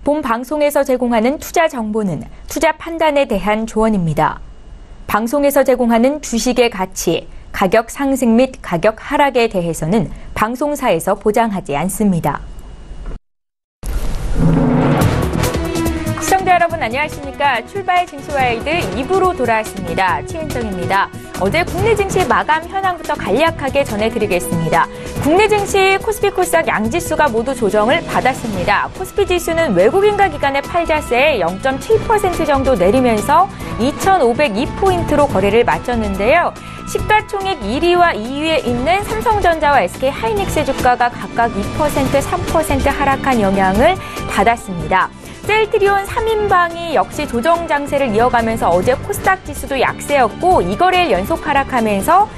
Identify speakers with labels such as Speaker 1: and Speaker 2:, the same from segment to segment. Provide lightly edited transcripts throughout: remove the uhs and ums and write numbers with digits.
Speaker 1: 본 방송에서 제공하는 투자 정보는 투자 판단에 대한 조언입니다. 방송에서 제공하는 주식의 가치, 가격 상승 및 가격 하락에 대해서는 방송사에서 보장하지 않습니다. 시청자 여러분 안녕하십니까? 출발 증시와일드 2부로 돌아왔습니다. 최은정입니다. 어제 국내 증시 마감 현황부터 간략하게 전해드리겠습니다. 국내 증시 코스피 코스닥 양지수가 모두 조정을 받았습니다. 코스피 지수는 외국인과 기관의 팔자세에 0.7% 정도 내리면서 2,502포인트로 거래를 마쳤는데요. 시가총액 1위와 2위에 있는 삼성전자와 SK하이닉스의 주가가 각각 2%, 3% 하락한 영향을 받았습니다. 셀트리온 3인방이 역시 조정 장세를 이어가면서 어제 코스닥 지수도 약세였고 2거래일 연속 하락하면서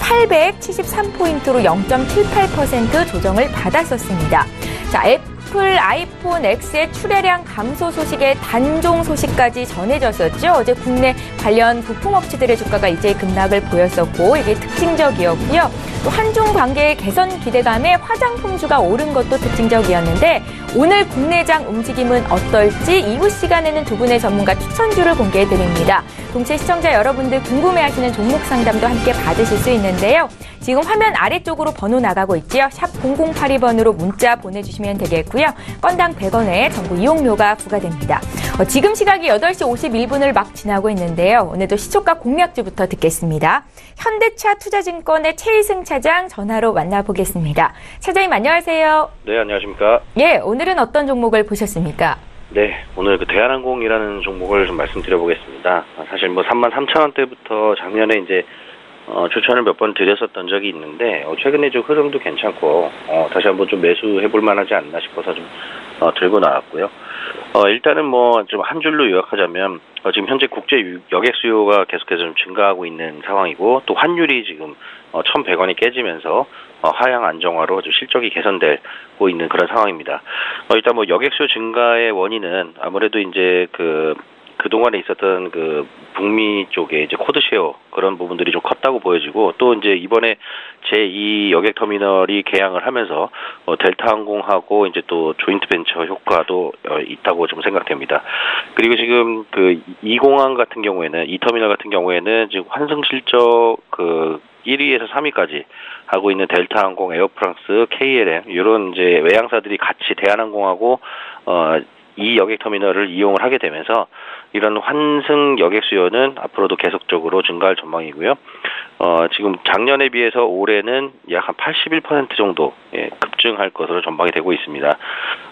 Speaker 1: 873포인트로 0.78% 조정을 받았었습니다. 자, 애플 아이폰 X의 출하량 감소 소식에 단종 소식까지 전해졌었죠. 어제 국내 관련 부품업체들의 주가가 일제히 급락을 보였었고 이게 특징적이었고요. 또 한중 관계 개선 기대감에 화장품주가 오른 것도 특징적이었는데 오늘 국내장 움직임은 어떨지 이후 시간에는 두 분의 전문가 추천주를 공개해드립니다. 동시에 시청자 여러분들 궁금해하시는 종목 상담도 함께 받으실 수 있는데요. 지금 화면 아래쪽으로 번호 나가고 있지요. 샵 0082번으로 문자 보내주시면 되겠고요. 건당 100원의 정보 이용료가 부과됩니다. 지금 시각이 8시 51분을 막 지나고 있는데요. 오늘도 시초가 공략주부터 듣겠습니다. 현대차 투자증권의 최희승 차장 전화로 만나보겠습니다. 차장님 안녕하세요.
Speaker 2: 네, 안녕하십니까.
Speaker 1: 예, 오늘은 어떤 종목을 보셨습니까?
Speaker 2: 네, 오늘 그 대한항공이라는 종목을 좀 말씀드려보겠습니다. 사실 뭐 33,000원대부터 작년에 이제 추천을 몇 번 드렸었던 적이 있는데 최근에 좀 흐름도 괜찮고 다시 한번 좀 매수해볼 만하지 않나 싶어서 좀 들고 나왔고요. 일단은 뭐 좀 한 줄로 요약하자면 지금 현재 국제 여객 수요가 계속해서 좀 증가하고 있는 상황이고 또 환율이 지금 1,100원이 깨지면서 하향 안정화로 좀 실적이 개선되고 있는 그런 상황입니다. 일단 뭐 여객 수요 증가의 원인은 아무래도 이제 그동안에 있었던 그 북미 쪽에 이제 코드쉐어 그런 부분들이 좀 컸다고 보여지고 또 이제 이번에 제2 여객 터미널이 개항을 하면서 델타 항공하고 이제 또 조인트 벤처 효과도 있다고 좀 생각됩니다. 그리고 지금 그 이 공항 같은 경우에는 이 터미널 같은 경우에는 지금 환승 실적 1위에서 3위까지 하고 있는 델타 항공, 에어프랑스, KLM 이런 이제 외항사들이 같이 대한항공하고 이 여객 터미널을 이용을 하게 되면서 이런 환승 여객 수요는 앞으로도 계속적으로 증가할 전망이고요. 지금 작년에 비해서 올해는 약 한 81% 정도 급증할 것으로 전망이 되고 있습니다.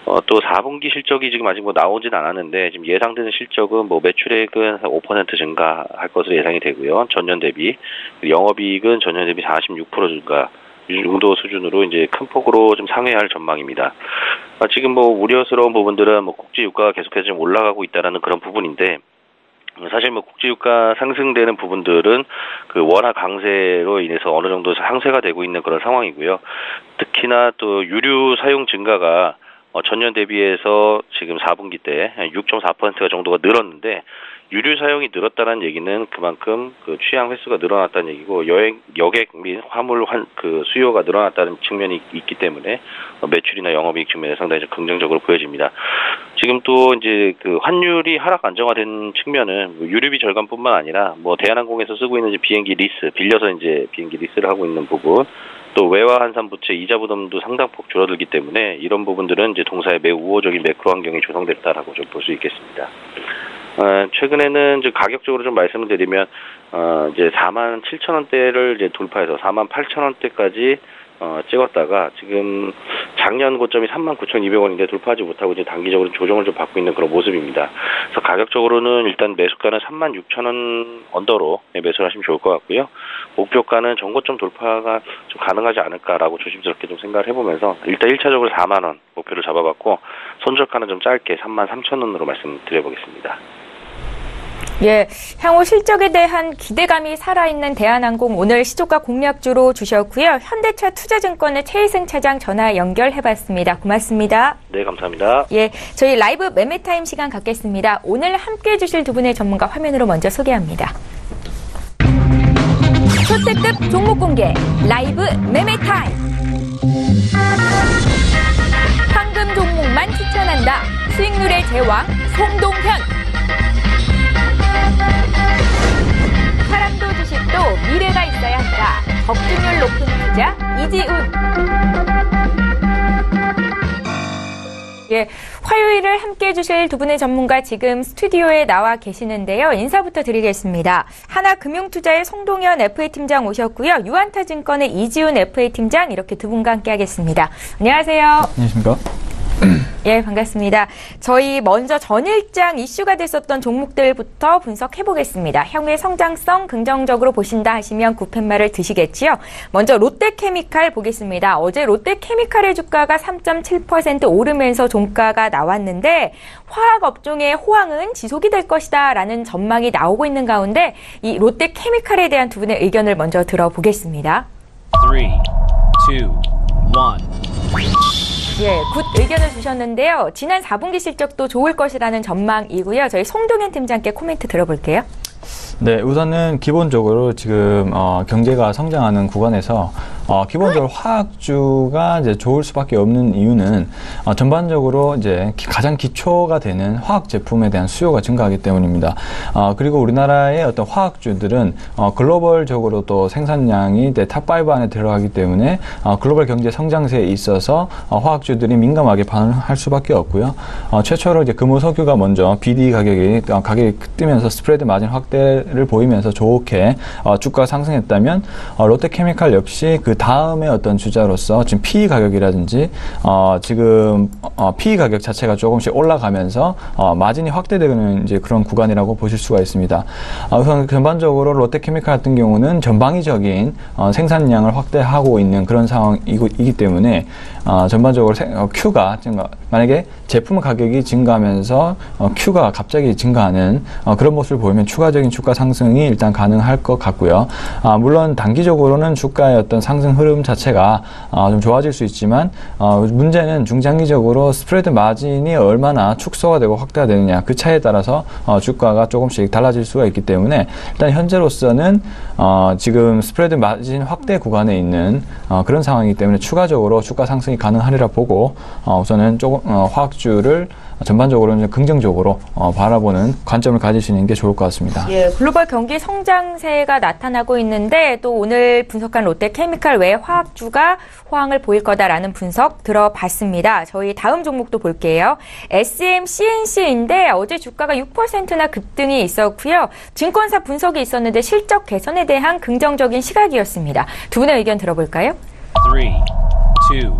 Speaker 2: 또 4분기 실적이 지금 아직 뭐 나오진 않았는데 지금 예상되는 실적은 뭐 매출액은 5% 증가할 것으로 예상이 되고요. 전년 대비 영업이익은 전년 대비 46% 증가. 이 정도 수준으로 이제 큰 폭으로 좀 상회할 전망입니다. 지금 뭐 우려스러운 부분들은 뭐 국제 유가가 계속해서 좀 올라가고 있다라는 그런 부분인데 사실 뭐 국제 유가 상승되는 부분들은 그 원화 강세로 인해서 어느 정도 상쇄가 되고 있는 그런 상황이고요. 특히나 또 유류 사용 증가가 전년 대비해서 지금 4분기 때 6.4% 정도가 늘었는데 유류 사용이 늘었다는 얘기는 그만큼 그 취향 횟수가 늘어났다는 얘기고 여객 및 화물 수요가 늘어났다는 측면이 있기 때문에 매출이나 영업이익 측면에 상당히 좀 긍정적으로 보여집니다. 지금 또 이제 그 환율이 하락 안정화된 측면은 뭐 유류비 절감뿐만 아니라 뭐 대한항공에서 쓰고 있는 이제 비행기 리스 빌려서 이제 비행기 리스를 하고 있는 부분. 또 외화 환산 부채 이자 부담도 상당폭 줄어들기 때문에 이런 부분들은 이제 동사에 매우 우호적인 매크로 환경이 조성됐다라고 좀 볼 수 있겠습니다. 최근에는 이제 가격적으로 좀 말씀을 드리면 이제 47,000원대를 이제 돌파해서 48,000원대까지 찍었다가 지금 작년 고점이 39,200원인데 돌파하지 못하고 이제 단기적으로 조정을 좀 받고 있는 그런 모습입니다. 그래서 가격적으로는 일단 매수가는 36,000원 언더로 매수를 하시면 좋을 것 같고요. 목표가는 전고점 돌파가 좀 가능하지 않을까라고 조심스럽게 좀 생각을 해보면서 일단 1차적으로 4만 원 목표를 잡아봤고 손절가는 좀 짧게 33,000원으로 말씀드려보겠습니다.
Speaker 1: 예, 향후 실적에 대한 기대감이 살아있는 대한항공 오늘 시초가 공략주로 주셨고요. 현대차 투자증권의 최희승 차장 전화 연결해봤습니다. 고맙습니다.
Speaker 2: 네, 감사합니다.
Speaker 1: 예, 저희 라이브 매매타임 시간 갖겠습니다. 오늘 함께해 주실 두 분의 전문가 화면으로 먼저 소개합니다. 초특급 종목 공개 라이브 매매타임. 황금 종목만 추천한다. 수익률의 제왕 송동현. 사람도 주식도 미래가 있어야 한다. 적중률 높은 투자 이지훈. 예, 화요일을 함께해 주실 두 분의 전문가 지금 스튜디오에 나와 계시는데요. 인사부터 드리겠습니다. 하나금융투자의 송동현 FA팀장 오셨고요. 유한타증권의 이지훈 FA팀장 이렇게 두 분과 함께하겠습니다. 안녕하세요.
Speaker 3: 안녕하십니까?
Speaker 1: 예, 반갑습니다. 저희 먼저 전일장 이슈가 됐었던 종목들부터 분석해 보겠습니다. 향후의 성장성 긍정적으로 보신다 하시면 구펜말을 드시겠지요. 먼저 롯데케미칼 보겠습니다. 어제 롯데케미칼의 주가가 3.7% 오르면서 종가가 나왔는데 화학업종의 호황은 지속이 될 것이다라는 전망이 나오고 있는 가운데 이 롯데케미칼에 대한 두 분의 의견을 먼저 들어보겠습니다.
Speaker 4: 3, 2, 1.
Speaker 1: 예, 굿 의견을 주셨는데요. 지난 4분기 실적도 좋을 것이라는 전망이고요. 저희 송동현 팀장께 코멘트 들어볼게요.
Speaker 3: 네, 우선은 기본적으로 지금 경제가 성장하는 구간에서 기본적으로 화학주가 이제 좋을 수밖에 없는 이유는 전반적으로 이제 가장 기초가 되는 화학 제품에 대한 수요가 증가하기 때문입니다. 그리고 우리나라의 어떤 화학주들은 글로벌적으로 또 생산량이 탑5 안에 들어가기 때문에 글로벌 경제 성장세에 있어서 화학주들이 민감하게 반응할 수밖에 없고요. 최초로 이제 금호석유가 먼저 BD 가격이 뜨면서 스프레드 마진 확대를 보이면서 좋게 주가가 상승했다면 롯데케미칼 역시 그 다음에 어떤 주자로서 지금 PE 가격이라든지 지금 PE 가격 자체가 조금씩 올라가면서 마진이 확대되는 이제 그런 구간이라고 보실 수가 있습니다. 우선 전반적으로 롯데케미칼 같은 경우는 전방위적인 생산량을 확대하고 있는 그런 상황이기 때문에 전반적으로 Q가 만약에 제품 가격이 증가하면서 Q가 갑자기 증가하는 그런 모습을 보이면 추가적인 주가 상승이 일단 가능할 것 같고요. 물론 단기적으로는 주가의 어떤 상승 흐름 자체가 좀 좋아질 수 있지만 문제는 중장기적으로 스프레드 마진이 얼마나 축소가 되고 확대가 되느냐 그 차이에 따라서 주가가 조금씩 달라질 수가 있기 때문에 일단 현재로서는 지금 스프레드 마진 확대 구간에 있는 그런 상황이기 때문에 추가적으로 주가 상승이 가능하리라 보고 우선은 조금 화학주를 전반적으로는 긍정적으로 바라보는 관점을 가지시는 게 좋을 것 같습니다.
Speaker 1: 예, 글로벌 경기 성장세가 나타나고 있는데 또 오늘 분석한 롯데케미칼 외 화학주가 호황을 보일 거다라는 분석 들어봤습니다. 저희 다음 종목도 볼게요. SMCNC인데 어제 주가가 6%나 급등이 있었고요. 증권사 분석이 있었는데 실적 개선에 대한 긍정적인 시각이었습니다. 두 분의 의견 들어볼까요?
Speaker 4: 3, 2, 1.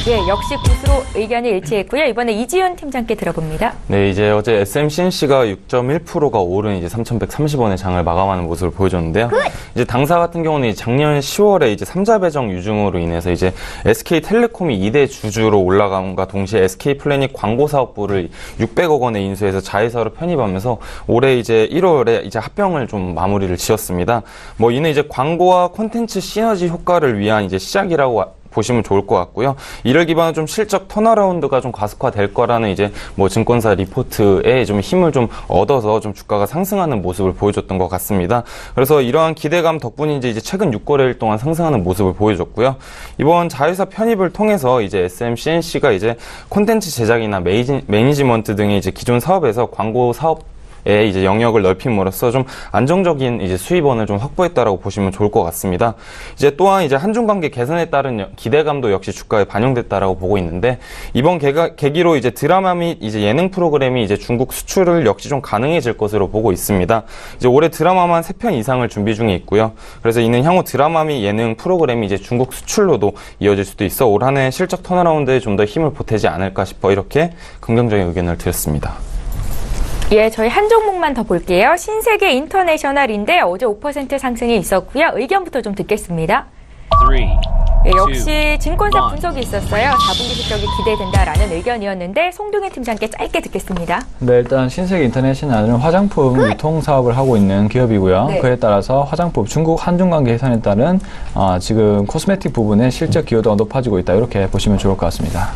Speaker 1: 예, 역시 굿으로 의견이 일치했고요. 이번에 이지훈 팀장께 들어봅니다.
Speaker 5: 네, 이제 어제 SMCNC가 6.1%가 오른 이제 3,130원의 장을 마감하는 모습을 보여줬는데요. 이제 당사 같은 경우는 작년 10월에 이제 3자 배정 유증으로 인해서 이제 SK텔레콤이 2대 주주로 올라감과 동시에 SK플래닛 광고사업부를 600억 원에 인수해서 자회사로 편입하면서 올해 이제 1월에 이제 합병을 좀 마무리를 지었습니다. 뭐 이는 이제 광고와 콘텐츠 시너지 효과를 위한 이제 시작이라고 보시면 좋을 것 같고요. 이를 기반으로 좀 실적 턴어라운드가 좀 가속화될 거라는 이제 뭐 증권사 리포트에 좀 힘을 좀 얻어서 좀 주가가 상승하는 모습을 보여줬던 것 같습니다. 그래서 이러한 기대감 덕분인지 이제 최근 6거래일 동안 상승하는 모습을 보여줬고요. 이번 자회사 편입을 통해서 이제 SMCNC가 이제 콘텐츠 제작이나 매니지먼트 등의 이제 기존 사업에서 광고 사업 이제 영역을 넓힘으로써 좀 안정적인 이제 수입원을 좀 확보했다라고 보시면 좋을 것 같습니다. 이제 또한 이제 한중 관계 개선에 따른 기대감도 역시 주가에 반영됐다라고 보고 있는데 이번 계기로 이제 드라마 및 이제 예능 프로그램이 이제 중국 수출을 역시 좀 가능해질 것으로 보고 있습니다. 이제 올해 드라마만 3편 이상을 준비 중에 있고요. 그래서 이는 향후 드라마 및 예능 프로그램이 이제 중국 수출로도 이어질 수도 있어 올 한 해 실적 턴어라운드에 좀 더 힘을 보태지 않을까 싶어 이렇게 긍정적인 의견을 드렸습니다.
Speaker 1: 예, 저희 한 종목만 더 볼게요. 신세계 인터내셔널인데 어제 5% 상승이 있었고요. 의견부터 좀 듣겠습니다.
Speaker 4: 3,
Speaker 1: 예, 역시 증권사 분석이 있었어요. 4분기 실적이 기대된다라는 의견이었는데 송동현 팀장께 짧게 듣겠습니다.
Speaker 3: 네, 일단 신세계 인터내셔널은 화장품 유통 사업을 하고 있는 기업이고요.
Speaker 1: 네.
Speaker 3: 그에 따라서 화장품 중국 한중 관계 개선에 따른 지금 코스메틱 부분의 실적 기여도가 높아지고 있다. 이렇게 보시면 좋을 것 같습니다.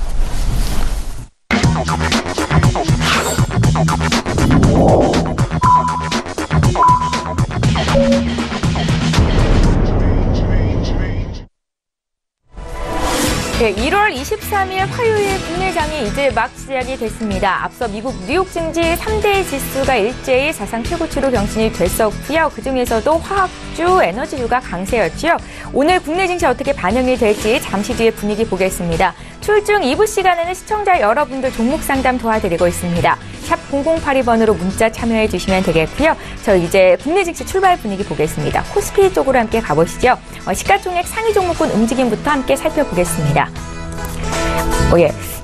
Speaker 1: 네, 1월 23일 화요일 국내장이 이제 막 시작이 됐습니다. 앞서 미국 뉴욕 증시 3대 지수가 일제히 사상 최고치로 경신이 됐었고요. 그중에서도 화학주, 에너지주가 강세였죠. 오늘 국내 증시 어떻게 반영이 될지 잠시 뒤에 분위기 보겠습니다. 출중 2부 시간에는 시청자 여러분들 종목 상담 도와드리고 있습니다. 샵 0082번으로 문자 참여해 주시면 되겠고요. 저 이제 국내 증시 출발 분위기 보겠습니다. 코스피 쪽으로 함께 가보시죠. 시가총액 상위 종목군 움직임부터 함께 살펴보겠습니다.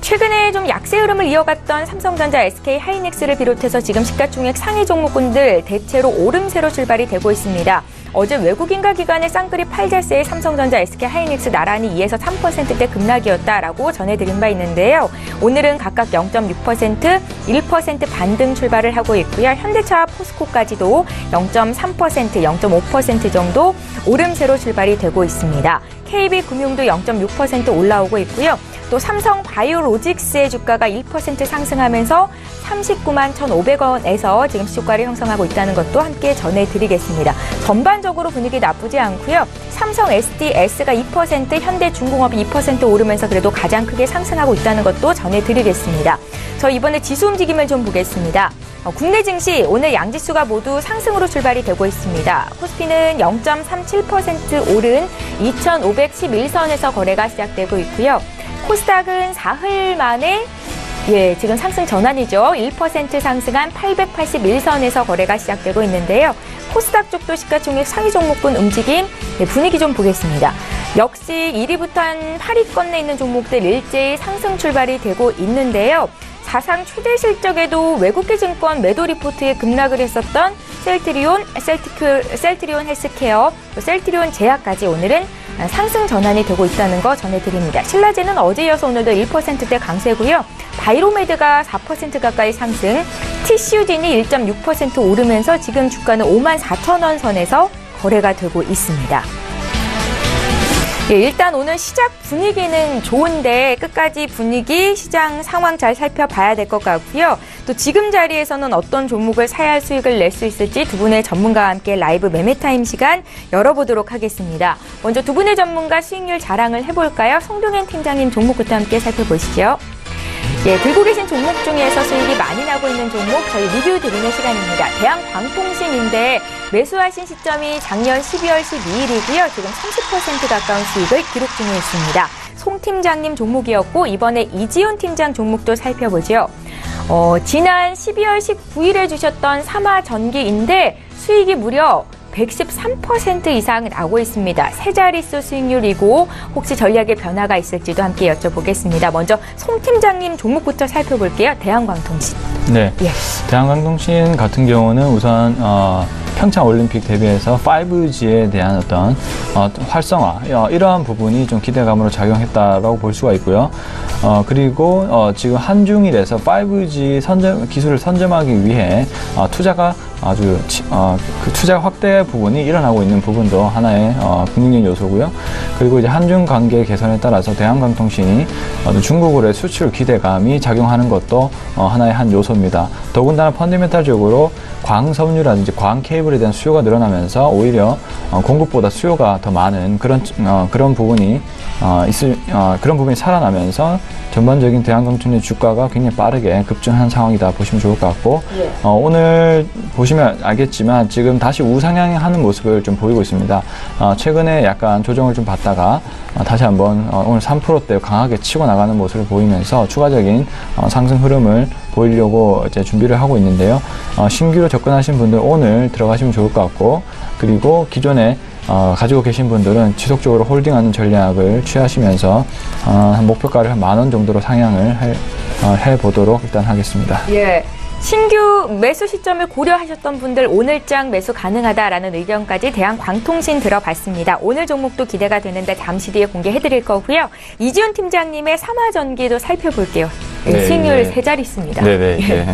Speaker 1: 최근에 좀 약세 흐름을 이어갔던 삼성전자, SK 하이닉스를 비롯해서 지금 시가총액 상위 종목군들 대체로 오름세로 출발이 되고 있습니다. 어제 외국인가 기관의 쌍끌이 팔자세의 삼성전자, SK 하이닉스 나란히 2에서 3%대 급락이었다라고 전해드린 바 있는데요. 오늘은 각각 0.6%, 1% 반등 출발을 하고 있고요. 현대차와 포스코까지도 0.3%, 0.5% 정도 오름세로 출발이 되고 있습니다. KB금융도 0.6% 올라오고 있고요. 또 삼성 바이오로직스의 주가가 1% 상승하면서 39만 1,500원에서 지금 시초가를 형성하고 있다는 것도 함께 전해드리겠습니다. 전반적으로 분위기 나쁘지 않고요. 삼성 SDS가 2%, 현대중공업이 2% 오르면서 그래도 가장 크게 상승하고 있다는 것도 전해드리겠습니다. 저 이번에 지수 움직임을 좀 보겠습니다. 국내 증시 오늘 양지수가 모두 상승으로 출발이 되고 있습니다. 코스피는 0.37% 오른 2,511선에서 거래가 시작되고 있고요. 코스닥은 사흘 만에 지금 상승 전환이죠. 1% 상승한 881선에서 거래가 시작되고 있는데요. 코스닥 쪽도 시가총액 상위 종목군 움직임 분위기 좀 보겠습니다. 역시 1위부터 한 8위권 내 있는 종목들 일제히 상승 출발이 되고 있는데요. 사상 최대 실적에도 외국계 증권 매도 리포트에 급락을 했었던 셀트리온 헬스케어, 셀트리온 제약까지 오늘은 상승 전환이 되고 있다는 거 전해드립니다. 신라제는 어제 이어서 오늘도 1%대 강세고요. 바이로메드가 4% 가까이 상승, TCU진이 1.6% 오르면서 지금 주가는 54,000원 선에서 거래가 되고 있습니다. 일단 오늘 시작 분위기는 좋은데 끝까지 분위기, 시장 상황 잘 살펴봐야 될 것 같고요. 또 지금 자리에서는 어떤 종목을 사야 할 수익을 낼 수 있을지 두 분의 전문가와 함께 라이브 매매타임 시간 열어보도록 하겠습니다. 먼저 두 분의 전문가 수익률 자랑을 해볼까요? 송동현 팀장님 종목부터 함께 살펴보시죠. 들고 계신 종목 중에서 수익이 많이 나고 있는 종목 저희 리뷰 드리는 시간입니다. 대한광통신인데 매수하신 시점이 작년 12월 12일이고요. 지금 30% 가까운 수익을 기록 중에 있습니다. 송 팀장님 종목이었고 이번에 이지훈 팀장 종목도 살펴보죠. 지난 12월 19일에 주셨던 삼화전기인데 수익이 무려 113% 이상 나고 있습니다. 세 자릿수 수익률이고 혹시 전략의 변화가 있을지도 함께 여쭤보겠습니다. 먼저 송 팀장님 종목부터 살펴볼게요. 대한광통신.
Speaker 3: 네, 대한광통신 같은 경우는 우선 평창올림픽 대비해서 5G에 대한 어떤 활성화 이러한 부분이 좀 기대감으로 작용했다라고 볼 수가 있고요. 그리고 지금 한중일에서 5G 기술을 선점하기 위해 투자가 아주 그 투자 확대 부분이 일어나고 있는 부분도 하나의 긍정적인 요소고요. 그리고 이제 한중 관계 개선에 따라서 대한광통신이 중국으로의 수출 기대감이 작용하는 것도 하나의 한 요소입니다. 더군다나 펀더멘탈적으로 광섬유라든지 광 케이블에 대한 수요가 늘어나면서 오히려 공급보다 수요가 더 많은 그런 부분이 그런 부분이 살아나면서 전반적인 대한광통신 주가가 굉장히 빠르게 급증한 상황이다 보시면 좋을 것 같고 오늘 보시면 알겠지만 지금 다시 우상향하는 모습을 좀 보이고 있습니다. 최근에 약간 조정을 좀 받다가 다시 한번 오늘 3%대 강하게 치고 나가는 모습을 보이면서 추가적인 상승 흐름을 보이려고 이제 준비를 하고 있는데요. 신규로 접근하신 분들 오늘 들어가시면 좋을 것 같고 그리고 기존에 가지고 계신 분들은 지속적으로 홀딩하는 전략을 취하시면서 한 목표가를 한 10,000원 정도로 상향을 해보도록 일단 하겠습니다.
Speaker 1: 신규 매수 시점을 고려하셨던 분들 오늘장 매수 가능하다라는 의견까지 대한광통신 들어봤습니다. 오늘 종목도 기대가 되는데 잠시 뒤에 공개해드릴 거고요. 이지훈 팀장님의 삼화전기도 살펴볼게요. 수익률 세 자릿수입니다.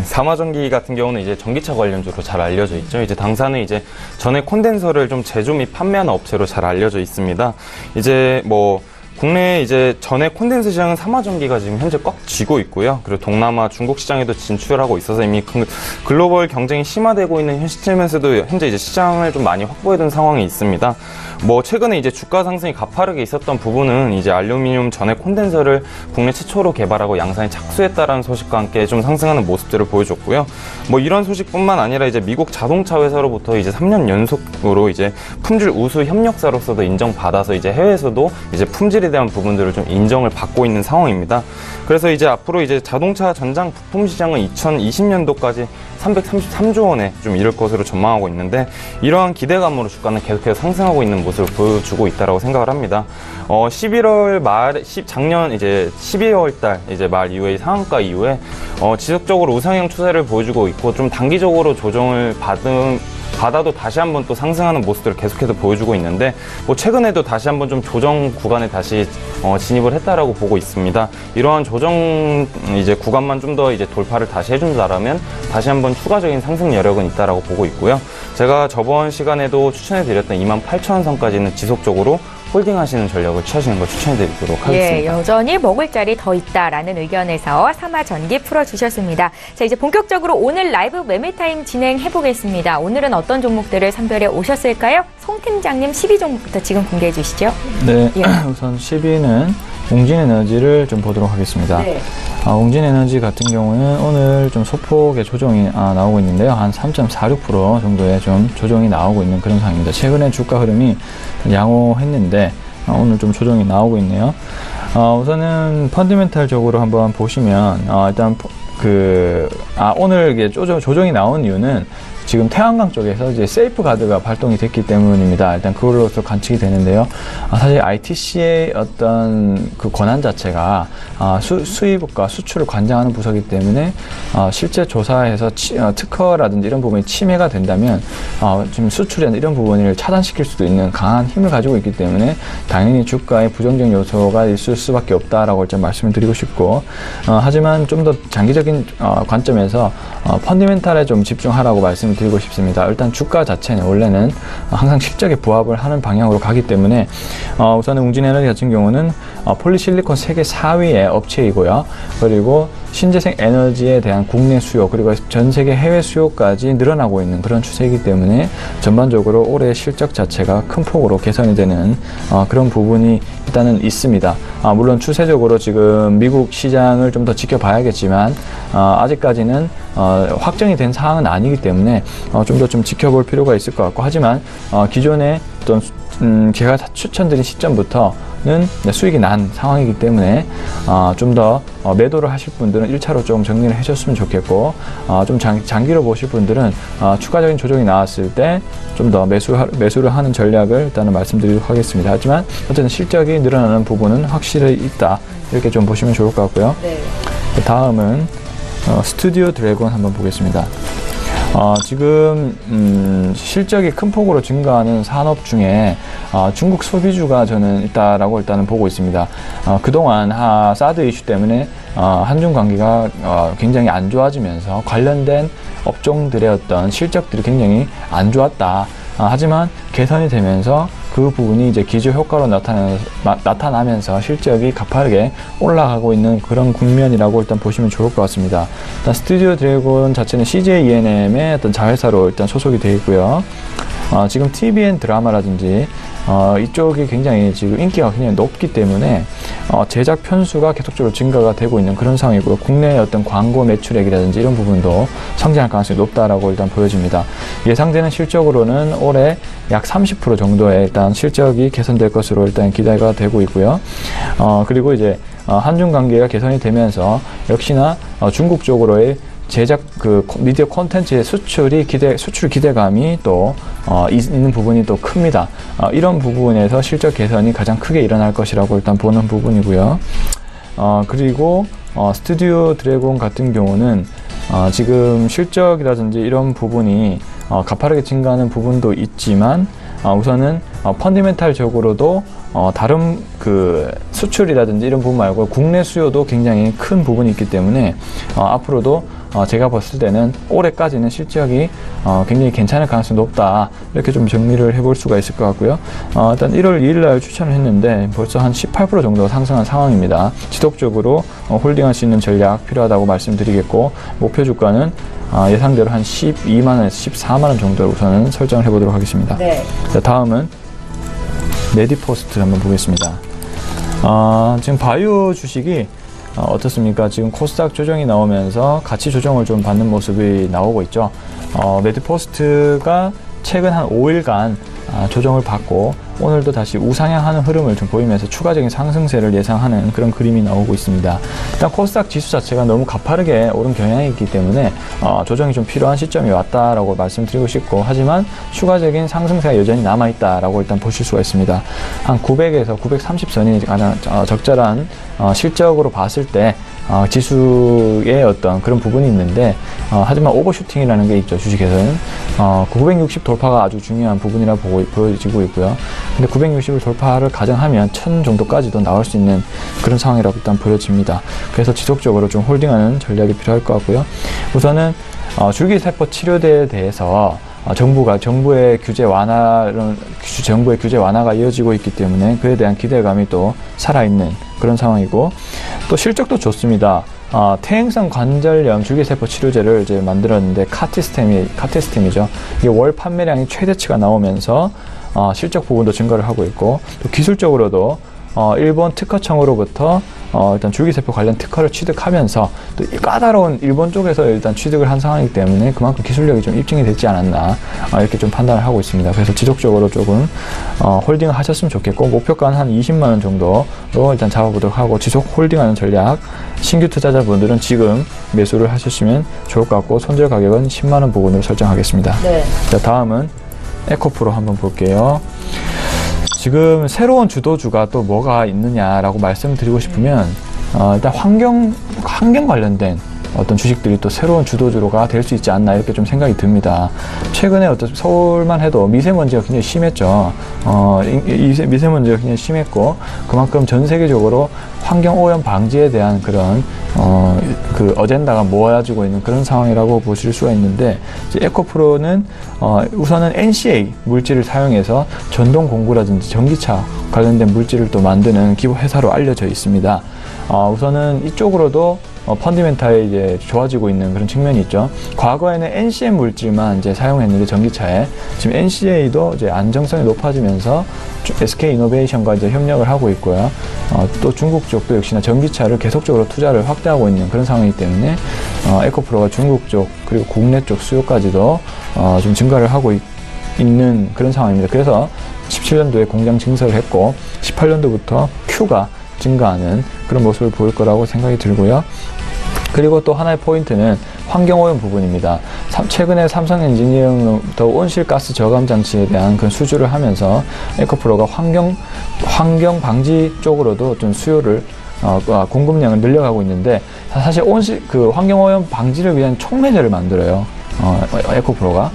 Speaker 5: 삼화전기 같은 경우는 이제 전기차 관련주로 잘 알려져 있죠. 이제 당사는 이제 전에 콘덴서를 좀 제조 및 판매하는 업체로 잘 알려져 있습니다. 이제 국내 이제 전액 콘덴서 시장은 삼화전기가 지금 현재 꽉 쥐고 있고요. 그리고 동남아, 중국 시장에도 진출하고 있어서 이미 글로벌 경쟁이 심화되고 있는 현 시점에서도 현재 이제 시장을 좀 많이 확보해둔 상황이 있습니다. 뭐 최근에 이제 주가 상승이 가파르게 있었던 부분은 이제 알루미늄 전액 콘덴서를 국내 최초로 개발하고 양산에 착수했다라는 소식과 함께 좀 상승하는 모습들을 보여줬고요. 뭐 이런 소식뿐만 아니라 이제 미국 자동차 회사로부터 이제 3년 연속으로 이제 품질 우수 협력사로서도 인정받아서 이제 해외에서도 이제 품질에 대한 부분들을 좀 인정을 받고 있는 상황입니다. 그래서 이제 앞으로 이제 자동차 전장 부품 시장은 2020년도까지 333조 원에 좀 이를 것으로 전망하고 있는데 이러한 기대감으로 주가는 계속해서 상승하고 있는 모습을 보여주고 있다라고 생각을 합니다. 11월 말 작년 이제 12월 달 이제 말 이후에 상한가 이후에 지속적으로 우상향 추세를 보여주고 있고 좀 단기적으로 조정을 받아도 다시 한번 또 상승하는 모습들을 계속해서 보여주고 있는데 뭐 최근에도 다시 한번 좀 조정 구간에 다시 진입을 했다라고 보고 있습니다. 이러한 조정 이제 구간만 좀 더 이제 돌파를 다시 해준다라면 다시 한번 추가적인 상승 여력은 있다라고 보고 있고요. 제가 저번 시간에도 추천해드렸던 28,000원선까지는 지속적으로 홀딩하시는 전략을 취하시는 걸 추천해드리도록 하겠습니다.
Speaker 1: 예, 여전히 먹을 자리 더 있다라는 의견에서 삼화전기 풀어주셨습니다. 자, 이제 본격적으로 오늘 라이브 매매타임 진행해보겠습니다. 오늘은 어떤 종목들을 선별해 오셨을까요? 송 팀장님 12종목부터 지금 공개해 주시죠.
Speaker 3: 네,
Speaker 1: 예.
Speaker 3: 우선 10위는 웅진에너지를 좀 보도록 하겠습니다.
Speaker 1: 네.
Speaker 3: 웅진에너지 같은 경우는 오늘 좀 소폭의 조정이 나오고 있는데요. 한 3.46% 정도의 좀 조정이 나오고 있는 그런 상황입니다. 최근에 주가 흐름이 양호했는데 오늘 좀 조정이 나오고 있네요. 우선은 펀더멘탈적으로 한번 보시면 일단 오늘 이게 조정이 나온 이유는 지금 태양광 쪽에서 이제 세이프 가드가 발동이 됐기 때문입니다. 일단 그걸로서 관측이 되는데요. 사실 ITC의 어떤 그 권한 자체가 수입과 수출을 관장하는 부서이기 때문에 실제 조사에서 특허라든지 이런 부분이 침해가 된다면 지금 수출이나 이런 부분을 차단시킬 수도 있는 강한 힘을 가지고 있기 때문에 당연히 주가에 부정적 요소가 있을 수밖에 없다라고 일단 말씀을 드리고 싶고 하지만 좀 더 장기적인 관점에서 펀더멘탈에 좀 집중하라고 말씀을 드리고 싶습니다. 일단 주가 자체는 원래는 항상 실적에 부합을 하는 방향으로 가기 때문에 우선은 웅진에너지 같은 경우는 폴리실리콘 세계 4위의 업체이고요. 그리고 신재생 에너지에 대한 국내 수요 그리고 전 세계 해외 수요까지 늘어나고 있는 그런 추세이기 때문에 전반적으로 올해 실적 자체가 큰 폭으로 개선이 되는 그런 부분이 일단은 있습니다. 물론 추세적으로 지금 미국 시장을 좀 더 지켜봐야겠지만 아직까지는 확정이 된 사항은 아니기 때문에 좀 더 좀 지켜볼 필요가 있을 것 같고 하지만 기존에 어떤 제가 추천드린 시점부터는 수익이 난 상황이기 때문에 좀 더 매도를 하실 분들은 1차로 좀 정리를 해줬으면 좋겠고 좀 장기로 보실 분들은 추가적인 조정이 나왔을 때 좀 더 매수를 하는 전략을 일단은 말씀드리도록 하겠습니다. 하지만 어쨌든 실적이 늘어나는 부분은 확실히 있다 이렇게 좀 보시면 좋을 것 같고요.
Speaker 1: 네.
Speaker 3: 다음은 스튜디오 드래곤 한번 보겠습니다. 지금 실적이 큰 폭으로 증가하는 산업 중에 중국 소비주가 저는 있다라고 일단은 보고 있습니다. 그동안 사드 이슈 때문에 한중 관계가 굉장히 안 좋아지면서 관련된 업종들의 어떤 실적들이 굉장히 안 좋았다. 하지만 개선이 되면서 그 부분이 이제 기저 효과로 나타나면서 실적이 가파르게 올라가고 있는 그런 국면이라고 일단 보시면 좋을 것 같습니다. 일단 스튜디오 드래곤 자체는 CJ ENM의 어떤 자회사로 일단 소속이 되어 있고요. 지금 TVN 드라마라든지 이쪽이 굉장히 지금 인기가 굉장히 높기 때문에 제작 편수가 계속적으로 증가가 되고 있는 그런 상황이고요. 국내의 어떤 광고 매출액이라든지 이런 부분도 성장할 가능성이 높다라고 일단 보여집니다. 예상되는 실적으로는 올해 약 30% 정도의 일단 실적이 개선될 것으로 일단 기대가 되고 있고요. 그리고 이제 한중 관계가 개선이 되면서 역시나 중국 쪽으로의 제작 미디어 콘텐츠의 수출 기대감이 또 있는 부분이 또 큽니다. 이런 부분에서 실적 개선이 가장 크게 일어날 것이라고 일단 보는 부분이고요. 그리고 스튜디오 드래곤 같은 경우는 지금 실적이라든지 이런 부분이 가파르게 증가하는 부분도 있지만 우선은 펀더멘탈적으로도 다른 수출이라든지 이런 부분 말고 국내 수요도 굉장히 큰 부분이 있기 때문에 앞으로도 제가 봤을 때는 올해까지는 실적이 굉장히 괜찮을 가능성이 높다. 이렇게 좀 정리를 해볼 수가 있을 것 같고요. 일단 1월 2일 날 추천을 했는데 벌써 한 18% 정도 상승한 상황입니다. 지속적으로 홀딩할 수 있는 전략 필요하다고 말씀드리겠고, 목표 주가는 예상대로 한 12만원에서 14만원 정도로 우선은 설정을 해보도록 하겠습니다.
Speaker 1: 네.
Speaker 3: 자, 다음은 메디포스트 한번 보겠습니다. 지금 바이오 주식이 어떻습니까? 지금 코스닥 조정이 나오면서 가치 조정을 좀 받는 모습이 나오고 있죠. 메디포스트가 최근 한 5일간 조정을 받고 오늘도 다시 우상향하는 흐름을 좀 보이면서 추가적인 상승세를 예상하는 그런 그림이 나오고 있습니다. 일단 코스닥 지수 자체가 너무 가파르게 오른 경향이 있기 때문에 조정이 좀 필요한 시점이 왔다라고 말씀드리고 싶고, 하지만 추가적인 상승세가 여전히 남아있다라고 일단 보실 수가 있습니다. 한 900에서 930선이 가장 적절한 실적으로 봤을 때 지수의 어떤 그런 부분이 있는데, 하지만 오버슈팅이라는 게 있죠. 주식에서는 960 돌파가 아주 중요한 부분이라 보여지고 있고요. 근데 960을 돌파를 가정하면 1000 정도까지도 나올 수 있는 그런 상황이라고 일단 보여집니다. 그래서 지속적으로 좀 홀딩하는 전략이 필요할 것 같고요. 우선은 줄기세포 치료제에 대해서 정부의 규제 완화가 이어지고 있기 때문에 그에 대한 기대감이 또 살아있는 그런 상황이고, 또 실적도 좋습니다. 퇴행성 관절염 줄기세포 치료제를 이제 만들었는데 카티스템이죠. 이게 월 판매량이 최대치가 나오면서 실적 부분도 증가를 하고 있고, 또 기술적으로도 일본 특허청으로부터 일단 줄기세포 관련 특허를 취득하면서 또 까다로운 일본 쪽에서 일단 취득을 한 상황이기 때문에 그만큼 기술력이 좀 입증이 됐지 않았나, 이렇게 좀 판단을 하고 있습니다. 그래서 지속적으로 조금 홀딩을 하셨으면 좋겠고, 목표가는 한 20만원 정도로 일단 잡아보도록 하고, 지속 홀딩하는 전략, 신규 투자자분들은 지금 매수를 하셨으면 좋을 것 같고, 손절 가격은 10만원 부근으로 설정하겠습니다. 네. 자, 다음은 에코프로 한번 볼게요. 지금 새로운 주도주가 또 뭐가 있느냐라고 말씀드리고 싶으면, 일단 환경 관련된 어떤 주식들이 또 새로운 주도주가 될 수 있지 않나, 이렇게 좀 생각이 듭니다. 최근에 서울만 해도 미세먼지가 굉장히 심했죠. 미세먼지가 굉장히 심했고, 그만큼 전 세계적으로 환경 오염 방지에 대한 그런 그 어젠다가 모아지고 있는 그런 상황이라고 보실 수가 있는데, 이제 에코프로는 우선은 NCA 물질을 사용해서 전동 공구라든지 전기차 관련된 물질을 또 만드는 기부 회사로 알려져 있습니다. 우선은 이쪽으로도 펀디멘탈이 이제 좋아지고 있는 그런 측면이 있죠. 과거에는 NCM 물질만 이제 사용했는데 전기차에, 지금 NCA도 이제 안정성이 높아지면서 SK 이노베이션과 이제 협력을 하고 있고요. 또 중국 쪽도 역시나 전기차를 계속적으로 투자를 확대하고 있는 그런 상황이기 때문에 에코프로가 중국 쪽 그리고 국내 쪽 수요까지도 좀 증가를 하고 있는 그런 상황입니다. 그래서 17년도에 공장 증설을 했고 18년도부터 Q가 증가하는 그런 모습을 보일 거라고 생각이 들고요. 그리고 또 하나의 포인트는 환경오염 부분입니다. 최근에 삼성 엔지니어링부터 온실가스 저감 장치에 대한 그런 수주를 하면서 에코프로가 환경 방지 쪽으로도 좀 수요를 공급량을 늘려가고 있는데, 사실 환경오염 방지를 위한 촉매제를 만들어요. 에코프로가.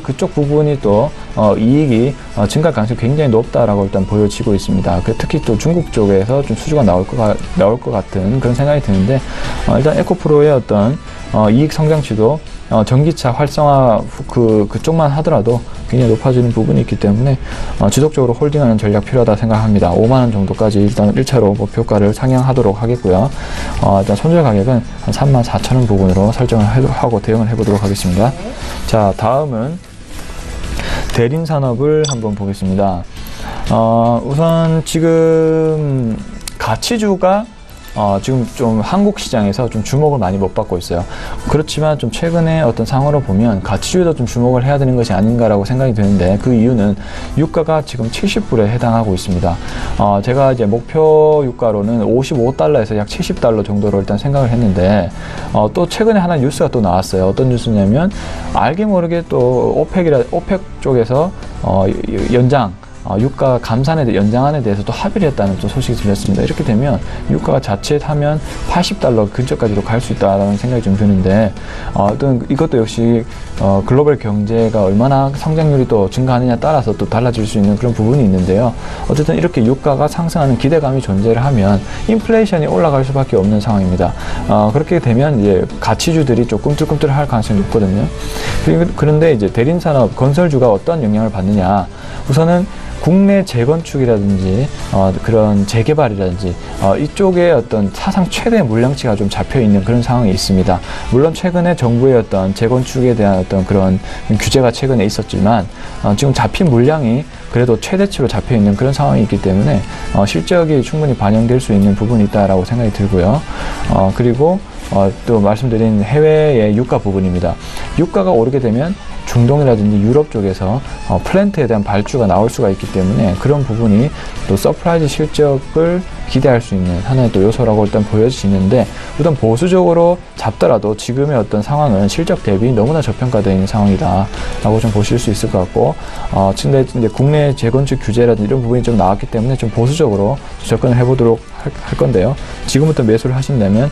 Speaker 3: 그쪽 부분이 또 이익이 증가할 가능성이 굉장히 높다라고 일단 보여지고 있습니다. 특히 또 중국 쪽에서 좀 수주가 나올 것 같은 그런 생각이 드는데, 일단 에코프로의 어떤 이익 성장치도 전기차 활성화 그쪽만 하더라도 굉장히 높아지는 부분이 있기 때문에 지속적으로 홀딩하는 전략 필요하다 생각합니다. 5만원 정도까지 일단 1차로 목표가를 상향하도록 하겠고요. 일단 손절 가격은 한 34,000원 부분으로 설정을 하고 대응을 해보도록 하겠습니다. 자, 다음은 대림산업을 한번 보겠습니다. 우선 지금 가치주가 지금 좀 한국 시장에서 좀 주목을 많이 못 받고 있어요. 그렇지만 좀 최근에 어떤 상황으로 보면 가치주에도 좀 주목을 해야 되는 것이 아닌가라고 생각이 드는데, 그 이유는 유가가 지금 70불에 해당하고 있습니다. 제가 이제 목표 유가로는 55달러에서 약 70달러 정도로 일단 생각을 했는데, 또 최근에 하나 뉴스가 또 나왔어요. 어떤 뉴스냐면 알게 모르게 또 오펙 쪽에서 연장 유가 감산에 연장안에 대해서 또 합의를 했다는 또 소식이 들렸습니다. 이렇게 되면 유가가 자칫하면 $80 근처까지도 갈 수 있다는 생각이 좀 드는데 어떤 이것도 역시 글로벌 경제가 얼마나 성장률이 또 증가하느냐에 따라서 또 달라질 수 있는 그런 부분이 있는데요. 어쨌든 이렇게 유가가 상승하는 기대감이 존재를 하면 인플레이션이 올라갈 수밖에 없는 상황입니다. 그렇게 되면 이제 가치주들이 좀 꿈틀꿈틀할 가능성이 높거든요. 그런데 이제 대림산업, 건설주가 어떤 영향을 받느냐? 우선은 국내 재건축이라든지 그런 재개발이라든지 이쪽에 어떤 사상 최대 물량치가 좀 잡혀 있는 그런 상황이 있습니다. 물론 최근에 정부의 어떤 재건축에 대한 어떤 그런 규제가 최근에 있었지만 지금 잡힌 물량이 그래도 최대치로 잡혀 있는 그런 상황이 있기 때문에 실적이 충분히 반영될 수 있는 부분이 있다라고 생각이 들고요. 그리고 또 말씀드린 해외의 유가 부분입니다. 유가가 오르게 되면 중동이라든지 유럽 쪽에서 플랜트에 대한 발주가 나올 수가 있기 때문에 그런 부분이 또 서프라이즈 실적을 기대할 수 있는 하나의 또 요소라고 일단 보여지는데, 우선 보수적으로 잡더라도 지금의 어떤 상황은 실적 대비 너무나 저평가되어 있는 상황이다라고 좀 보실 수 있을 것 같고, 근데 이제 국내 재건축 규제라든지 이런 부분이 좀 나왔기 때문에 좀 보수적으로 접근을 해보도록 할 건데요. 지금부터 매수를 하신다면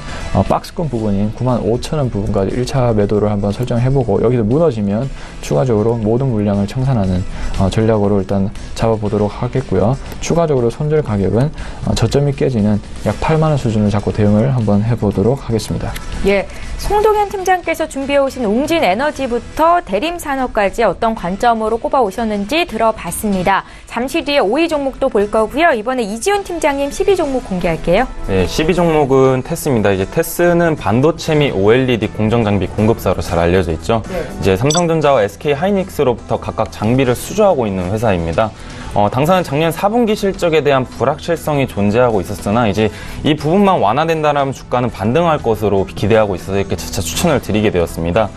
Speaker 3: 박스권 부분인 95,000원 부분까지 1차 매도를 한번 설정해보고, 여기서 무너지면 추가적으로 모든 물량을 청산하는 전략으로 일단 잡아보도록 하겠고요. 추가적으로 손절 가격은 저점이 깨지는 약 8만원 수준을 잡고 대응을 한번 해보도록 하겠습니다.
Speaker 1: 예, 송동현 팀장께서 준비해 오신 웅진에너지부터 대림산업까지 어떤 관점으로 꼽아 오셨는지 들어봤습니다. 잠시 뒤에 5위 종목도 볼 거고요. 이번에 이지훈 팀장님 12종목 공개할게요.
Speaker 5: 네, 12종목은 테스입니다. 이제 테스는 반도체 및 OLED 공정장비 공급사로 잘 알려져 있죠.
Speaker 1: 네.
Speaker 5: 이제 삼성전자와 SK 하이닉스로부터 각각 장비를 수주하고 있는 회사입니다. 당사는 작년 4분기 실적에 대한 불확실성이 존재하고 있었으나 이제 이 부분만 완화된다면 주가는 반등할 것으로 기대하고 있어서 이렇게 재차 추천을 드리게 되었습니다.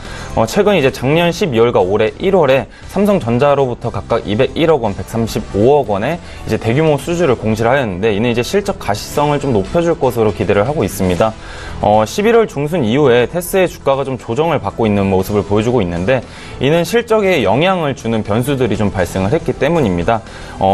Speaker 5: 최근 이제 작년 12월과 올해 1월에 삼성전자로부터 각각 201억 원, 135억 원의 이제 대규모 수주를 공시를 하였는데, 이는 이제 실적 가시성을 좀 높여줄 것으로 기대를 하고 있습니다. 11월 중순 이후에 테스의 주가가 좀 조정을 받고 있는 모습을 보여주고 있는데, 이는 실적에 영향을 주는 변수들이 좀 발생을 했기 때문입니다.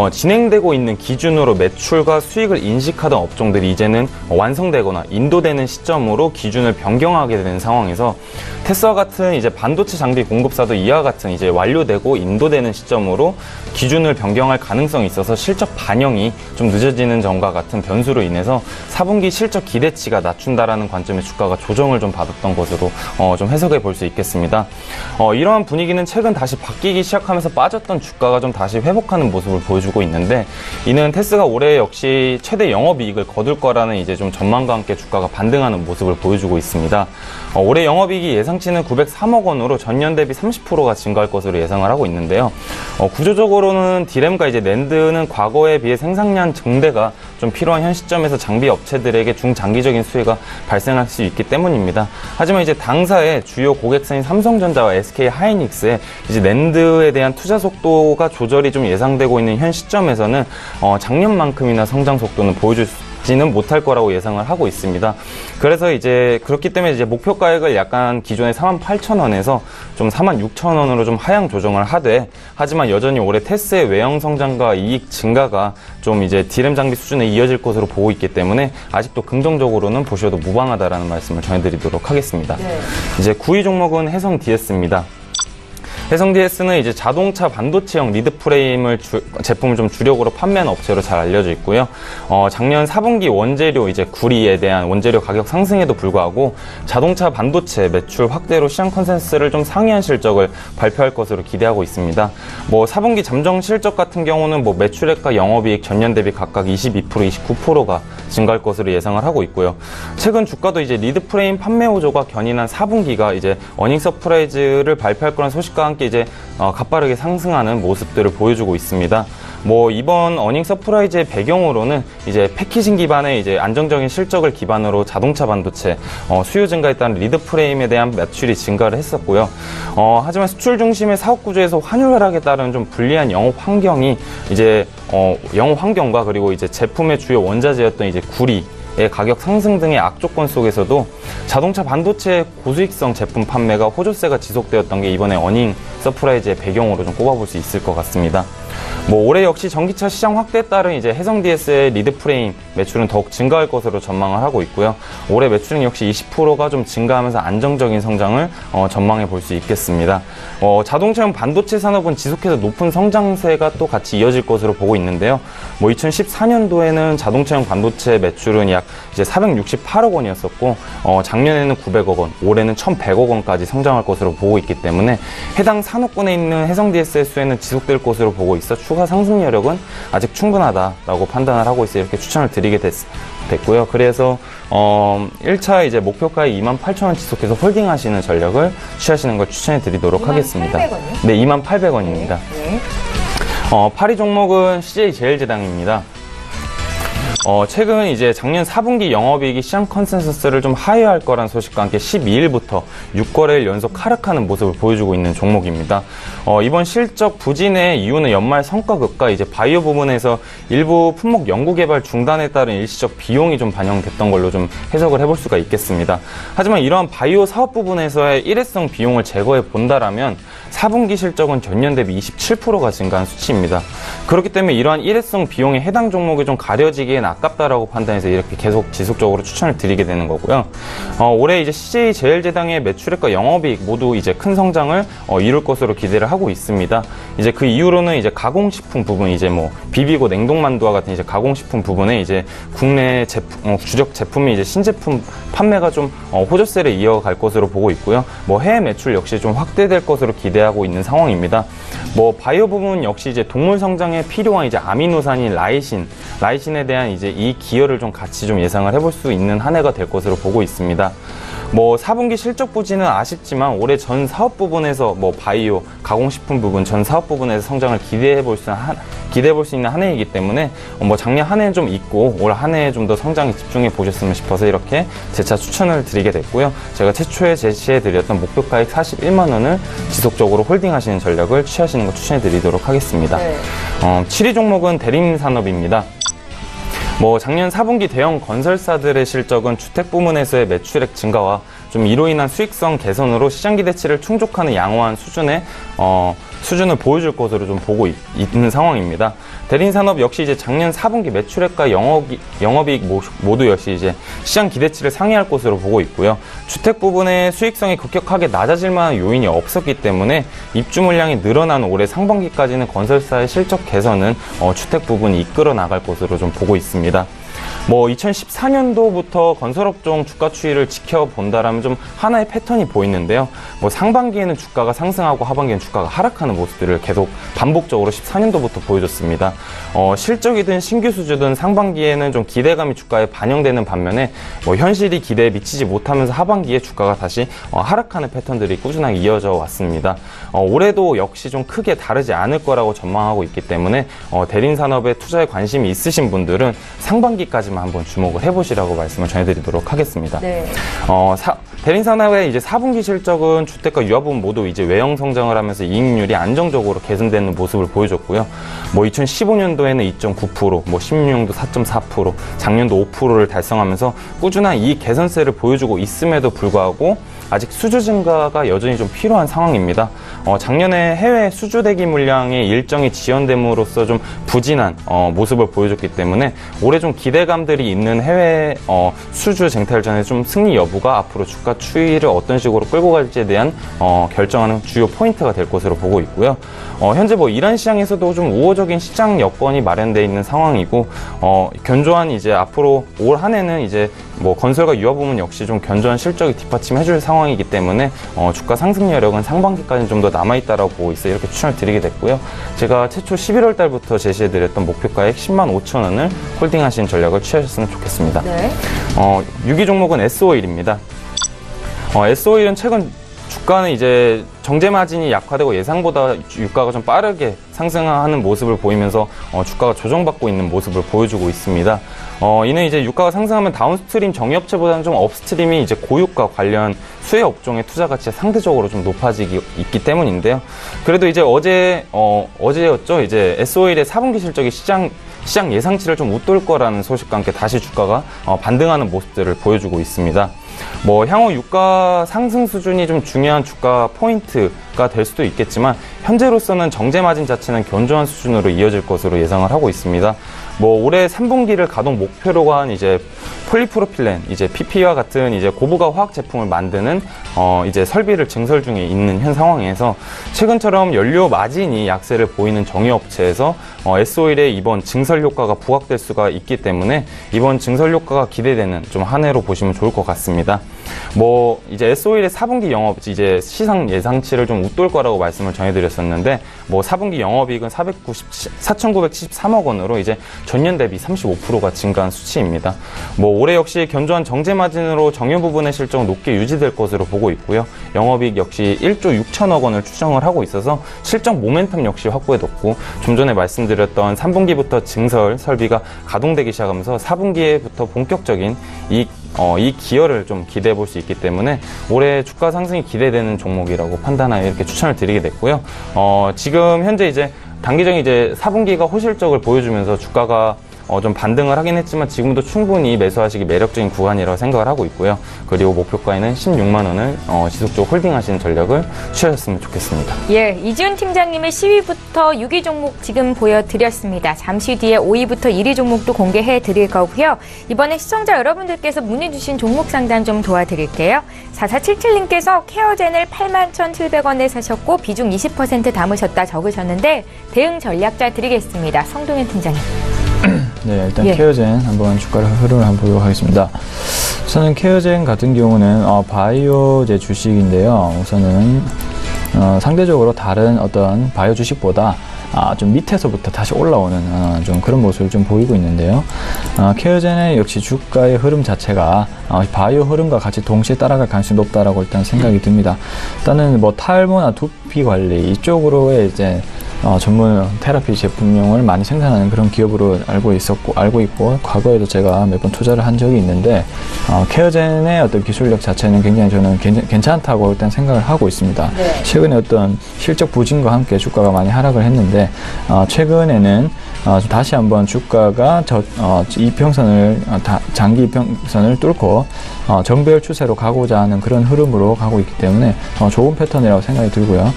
Speaker 5: 진행되고 있는 기준으로 매출과 수익을 인식하던 업종들이 이제는 완성되거나 인도되는 시점으로 기준을 변경하게 되는 상황에서, 테스와 같은 이제 반도체 장비 공급사도 이와 같은 이제 완료되고 인도되는 시점으로 기준을 변경할 가능성이 있어서 실적 반영이 좀 늦어지는 점과 같은 변수로 인해서 4분기 실적 기대치가 낮춘다라는 관점의 주가가 조정을 좀 받았던 것으로 좀 해석해 볼 수 있겠습니다. 이러한 분위기는 최근 다시 바뀌기 시작하면서 빠졌던 주가가 좀 다시 회복하는 모습을 보여주고 있는데, 이는 테스가 올해 역시 최대 영업이익을 거둘 거라는 이제 좀 전망과 함께 주가가 반등하는 모습을 보여주고 있습니다. 올해 영업이익이 예상치는 903억 원으로 전년 대비 30%가 증가할 것으로 예상을 하고 있는데요. 구조적으로는 디램과 이제 낸드는 과거에 비해 생산량 증대가 좀 필요한 현 시점에서 장비 업체들에게 중장기적인 수혜가 발생할 수 있기 때문입니다. 하지만 이제 당사의 주요 고객사인 삼성전자와 SK 하이닉스의 이제 낸드에 대한 투자 속도가 조절이 좀 예상되고 있는 현 시점에서는 작년만큼이나 성장 속도는 보여주지는 못할 거라고 예상을 하고 있습니다. 그래서 이제 그렇기 때문에 이제 목표 가액을 약간 기존의 48,000원에서 좀 46,000원으로 좀 하향 조정을 하되, 하지만 여전히 올해 테스의 외형 성장과 이익 증가가 좀 이제 디램 장비 수준에 이어질 것으로 보고 있기 때문에 아직도 긍정적으로는 보셔도 무방하다라는 말씀을 전해드리도록 하겠습니다. 네. 이제 9위 종목은 해성 DS입니다. 해성 DS는 이제 자동차 반도체형 리드 프레임을 제품을 좀 주력으로 판매하는 업체로 잘 알려져 있고요. 작년 4분기 원재료 이제 구리에 대한 원재료 가격 상승에도 불구하고 자동차 반도체 매출 확대로 시장 컨센서스를 좀 상회한 실적을 발표할 것으로 기대하고 있습니다. 4분기 잠정 실적 같은 경우는 매출액과 영업이익 전년 대비 각각 22%, 29%가 증가할 것으로 예상을 하고 있고요. 최근 주가도 이제 리드 프레임 판매 호조가 견인한 4분기가 이제 어닝 서프라이즈를 발표할 거란 소식과 함께 이제 가파르게 상승하는 모습들을 보여주고 있습니다. 이번 어닝 서프라이즈의 배경으로는 이제 패키징 기반의 이제 안정적인 실적을 기반으로 자동차 반도체 수요 증가에 따른 리드 프레임에 대한 매출이 증가를 했었고요. 하지만 수출 중심의 사업 구조에서 환율 하락에 따른 좀 불리한 영업 환경이 이제 영업 환경과 그리고 이제 제품의 주요 원자재였던 이제 구리 의 가격 상승 등의 악조건 속에서도 자동차 반도체 고수익성 제품 판매가 호조세가 지속되었던 게 이번에 어닝 서프라이즈의 배경으로 좀 꼽아볼 수 있을 것 같습니다. 뭐 올해 역시 전기차 시장 확대에 따른 이제 해성 DS의 리드 프레임 매출은 더욱 증가할 것으로 전망을 하고 있고요. 올해 매출은 역시 20%가 좀 증가하면서 안정적인 성장을 전망해 볼 수 있겠습니다. 자동차용 반도체 산업은 지속해서 높은 성장세가 또 같이 이어질 것으로 보고 있는데요. 뭐 2014년도에는 자동차용 반도체 매출은 약 이제 468억 원이었었고 작년에는 900억 원, 올해는 1,100억 원까지 성장할 것으로 보고 있기 때문에 해당 산업군에 있는 해성 DS의 수혜는 지속될 것으로 보고 있어 추가 상승 여력은 아직 충분하다라고 판단을 하고 있어 이렇게 추천을 드리게 됐고요. 그래서 1차 이제 목표가의 28,000원 지속해서 홀딩하시는 전략을 취하시는 걸 추천해 드리도록 하겠습니다.
Speaker 1: 28,000원이요?
Speaker 5: 네, 28,000원입니다.
Speaker 1: 네.
Speaker 5: 8위 종목은 CJ제일제당입니다. 최근 이제 작년 4분기 영업이익이 시장 컨센서스를 좀 하회할 거란 소식과 함께 12일부터 6거래일 연속 하락하는 모습을 보여주고 있는 종목입니다. 이번 실적 부진의 이유는 연말 성과급과 이제 바이오 부문에서 일부 품목 연구개발 중단에 따른 일시적 비용이 좀 반영됐던 걸로 좀 해석을 해볼 수가 있겠습니다. 하지만 이러한 바이오 사업 부분에서의 일회성 비용을 제거해 본다라면 4분기 실적은 전년 대비 27%가 증가한 수치입니다. 그렇기 때문에 이러한 일회성 비용에 해당 종목이 좀 가려지기엔 아깝다라고 판단해서 이렇게 계속 지속적으로 추천을 드리게 되는 거고요. 올해 이제 CJ제일제당의 매출액과 영업이익 모두 이제 큰 성장을 이룰 것으로 기대를 하고 있습니다. 이제 그 이후로는 이제 가공식품 부분, 이제 뭐 비비고 냉동만두와 같은 이제 가공식품 부분에 이제 국내 제품, 주력 제품이 이제 신제품 판매가 좀 호조세를 이어갈 것으로 보고 있고요. 뭐 해외 매출 역시 좀 확대될 것으로 기대하고 있는 상황입니다. 뭐 바이오 부분 역시 이제 동물 성장에 필요한 이제 아미노산인 라이신에 대한 이제 이 기여를 좀 같이 좀 예상을 해볼 수 있는 한 해가 될 것으로 보고 있습니다. 뭐 4분기 실적 부진은 아쉽지만 올해 전 사업 부분에서 뭐 바이오, 가공식품 부분 전 사업 부분에서 성장을 기대해 볼 수 있는 한 해이기 때문에 뭐 작년 한 해는 좀 있고 올 한 해에 좀 더 성장에 집중해 보셨으면 싶어서 이렇게 재차 추천을 드리게 됐고요. 제가 최초에 제시해 드렸던 목표가액 41만 원을 지속적으로 홀딩하시는 전략을 취하시는 거 추천해 드리도록 하겠습니다.
Speaker 1: 네.
Speaker 5: 7위 종목은 대림산업입니다. 뭐 작년 4분기 대형 건설사들의 실적은 주택 부문에서의 매출액 증가와 좀 이로 인한 수익성 개선으로 시장 기대치를 충족하는 양호한 수준을 보여줄 것으로 좀 보고 있는 상황입니다. 대림산업 역시 이제 작년 4분기 매출액과 영업이익 모두 역시 이제 시장 기대치를 상회할 것으로 보고 있고요. 주택 부분의 수익성이 급격하게 낮아질 만한 요인이 없었기 때문에 입주 물량이 늘어난 올해 상반기까지는 건설사의 실적 개선은 주택 부분이 이끌어 나갈 것으로 좀 보고 있습니다. 뭐 2014년도부터 건설업종 주가 추이를 지켜본다라면 좀 하나의 패턴이 보이는데요. 뭐 상반기에는 주가가 상승하고 하반기에는 주가가 하락하는 모습들을 계속 반복적으로 14년도부터 보여줬습니다. 실적이든 신규 수주든 상반기에는 좀 기대감이 주가에 반영되는 반면에 뭐 현실이 기대에 미치지 못하면서 하반기에 주가가 다시 하락하는 패턴들이 꾸준하게 이어져 왔습니다. 올해도 역시 좀 크게 다르지 않을 거라고 전망하고 있기 때문에 대림산업에 투자에 관심이 있으신 분들은 상반기까지만 한번 주목을 해보시라고 말씀을 전해드리도록 하겠습니다. 네. 대림산업의 이제 4분기 실적은 주택과 유아부분 모두 이제 외형 성장을 하면서 이익률이 안정적으로 개선되는 모습을 보여줬고요. 뭐 2015년도에는 2.9%, 뭐 16년도 4.4%, 작년도 5%를 달성하면서 꾸준한 이익 개선세를 보여주고 있음에도 불구하고 아직 수주 증가가 여전히 좀 필요한 상황입니다. 작년에 해외 수주 대기 물량의 일정이 지연됨으로써 좀 부진한 모습을 보여줬기 때문에 올해 좀 기대감들이 있는 해외 수주 쟁탈전의 좀 승리 여부가 앞으로 주가 추이를 어떤 식으로 끌고 갈지에 대한 결정하는 주요 포인트가 될 것으로 보고 있고요. 현재 뭐 이란 시장에서도 좀 우호적인 시장 여건이 마련되어 있는 상황이고 견조한 이제 앞으로 올 한 해는 이제 뭐 건설과 유아 부문 역시 좀 견조한 실적이 뒷받침해줄 상황이기 때문에 주가 상승 여력은 상반기까지는 좀 더 남아있다라고 보고 있어 이렇게 추천을 드리게 됐고요. 제가 최초 11월 달부터 제시해드렸던 목표가액 10만 5천 원을 홀딩하시는 전략을 취하셨으면 좋겠습니다. 네. 6위 종목은 S오일입니다. S오일은 최근 주가는 이제 정제 마진이 약화되고 예상보다 유가가 좀 빠르게 상승하는 모습을 보이면서 주가가 조정받고 있는 모습을 보여주고 있습니다. 이는 이제 유가가 상승하면 다운스트림 정유업체보다는 좀 업스트림이 이제 고유가 관련 수혜 업종의 투자 가치가 상대적으로 좀 높아지기 있기 때문인데요. 그래도 이제 어제였죠. 이제 S오일의 4분기 실적이 시장 시장 예상치를 좀 웃돌 거라는 소식과 함께 다시 주가가 반등하는 모습들을 보여주고 있습니다. 뭐 향후 유가 상승 수준이 좀 중요한 주가 포인트가 될 수도 있겠지만 현재로서는 정제 마진 자체는 견조한 수준으로 이어질 것으로 예상을 하고 있습니다. 뭐 올해 3분기를 가동 목표로 한 이제 폴리프로필렌, 이제 PP와 같은 이제 고부가 화학 제품을 만드는 이제 설비를 증설 중에 있는 현 상황에서 최근처럼 연료 마진이 약세를 보이는 정유업체에서 S-오일의 이번 증설 효과가 부각될 수가 있기 때문에 이번 증설 효과가 기대되는 좀 한 해로 보시면 좋을 것 같습니다. 뭐 이제 S-오일의 4분기 영업 이제 시장 예상치를 좀 웃돌 거라고 말씀을 전해드렸었는데 뭐 4분기 영업이익은 4,973억 원으로 이제 전년 대비 35%가 증가한 수치입니다. 뭐 올해 역시 견조한 정제 마진으로 정유 부분의 실적은 높게 유지될 것으로 보고 있고요. 영업이익 역시 1조 6천억 원을 추정을 하고 있어서 실적 모멘텀 역시 확보해뒀고 좀 전에 말씀드렸던 3분기부터 증설 설비가 가동되기 시작하면서 4분기에부터 본격적인 이 기여를 좀 기대해 볼 수 있기 때문에 올해 주가 상승이 기대되는 종목이라고 판단하여 이렇게 추천을 드리게 됐고요. 지금 현재 이제 단기적인 이제 4분기가 호실적을 보여주면서 주가가 좀 반등을 하긴 했지만 지금도 충분히 매수하시기 매력적인 구간이라고 생각을 하고 있고요. 그리고 목표가에는 16만 원을 지속적으로 홀딩하시는 전략을 취하셨으면 좋겠습니다.
Speaker 1: 예, 이지훈 팀장님의 10위부터 6위 종목 지금 보여드렸습니다. 잠시 뒤에 5위부터 1위 종목도 공개해 드릴 거고요. 이번에 시청자 여러분들께서 문의 주신 종목 상담 좀 도와드릴게요. 4477님께서 케어젠을 81,700원에 사셨고 비중 20% 담으셨다 적으셨는데 대응 전략자 드리겠습니다. 성동현 팀장님.
Speaker 3: 네, 일단 케어젠 한번 주가를 흐름을 한번 보도록 하겠습니다. 우선은 케어젠 같은 경우는 바이오제 주식인데요. 우선은 상대적으로 다른 어떤 바이오 주식보다 좀 밑에서부터 다시 올라오는 좀 그런 모습을 좀 보이고 있는데요. 케어젠의 역시 주가의 흐름 자체가 바이오 흐름과 같이 동시에 따라갈 가능성이 높다라고 일단 생각이 듭니다. 일단은 뭐 탈모나 두피 관리 이쪽으로의 이제 전문 테라피 제품용을 많이 생산하는 그런 기업으로 알고 있고 과거에도 제가 몇 번 투자를 한 적이 있는데 케어젠의 어떤 기술력 자체는 굉장히 저는 괜찮다고 일단 생각을 하고 있습니다. 네. 최근에 어떤 실적 부진과 함께 주가가 많이 하락을 했는데 최근에는 다시 한번 주가가 이평선을 장기 이평선을 뚫고 정배열 추세로 가고자 하는 그런 흐름으로 가고 있기 때문에 좋은 패턴이라고 생각이 들고요.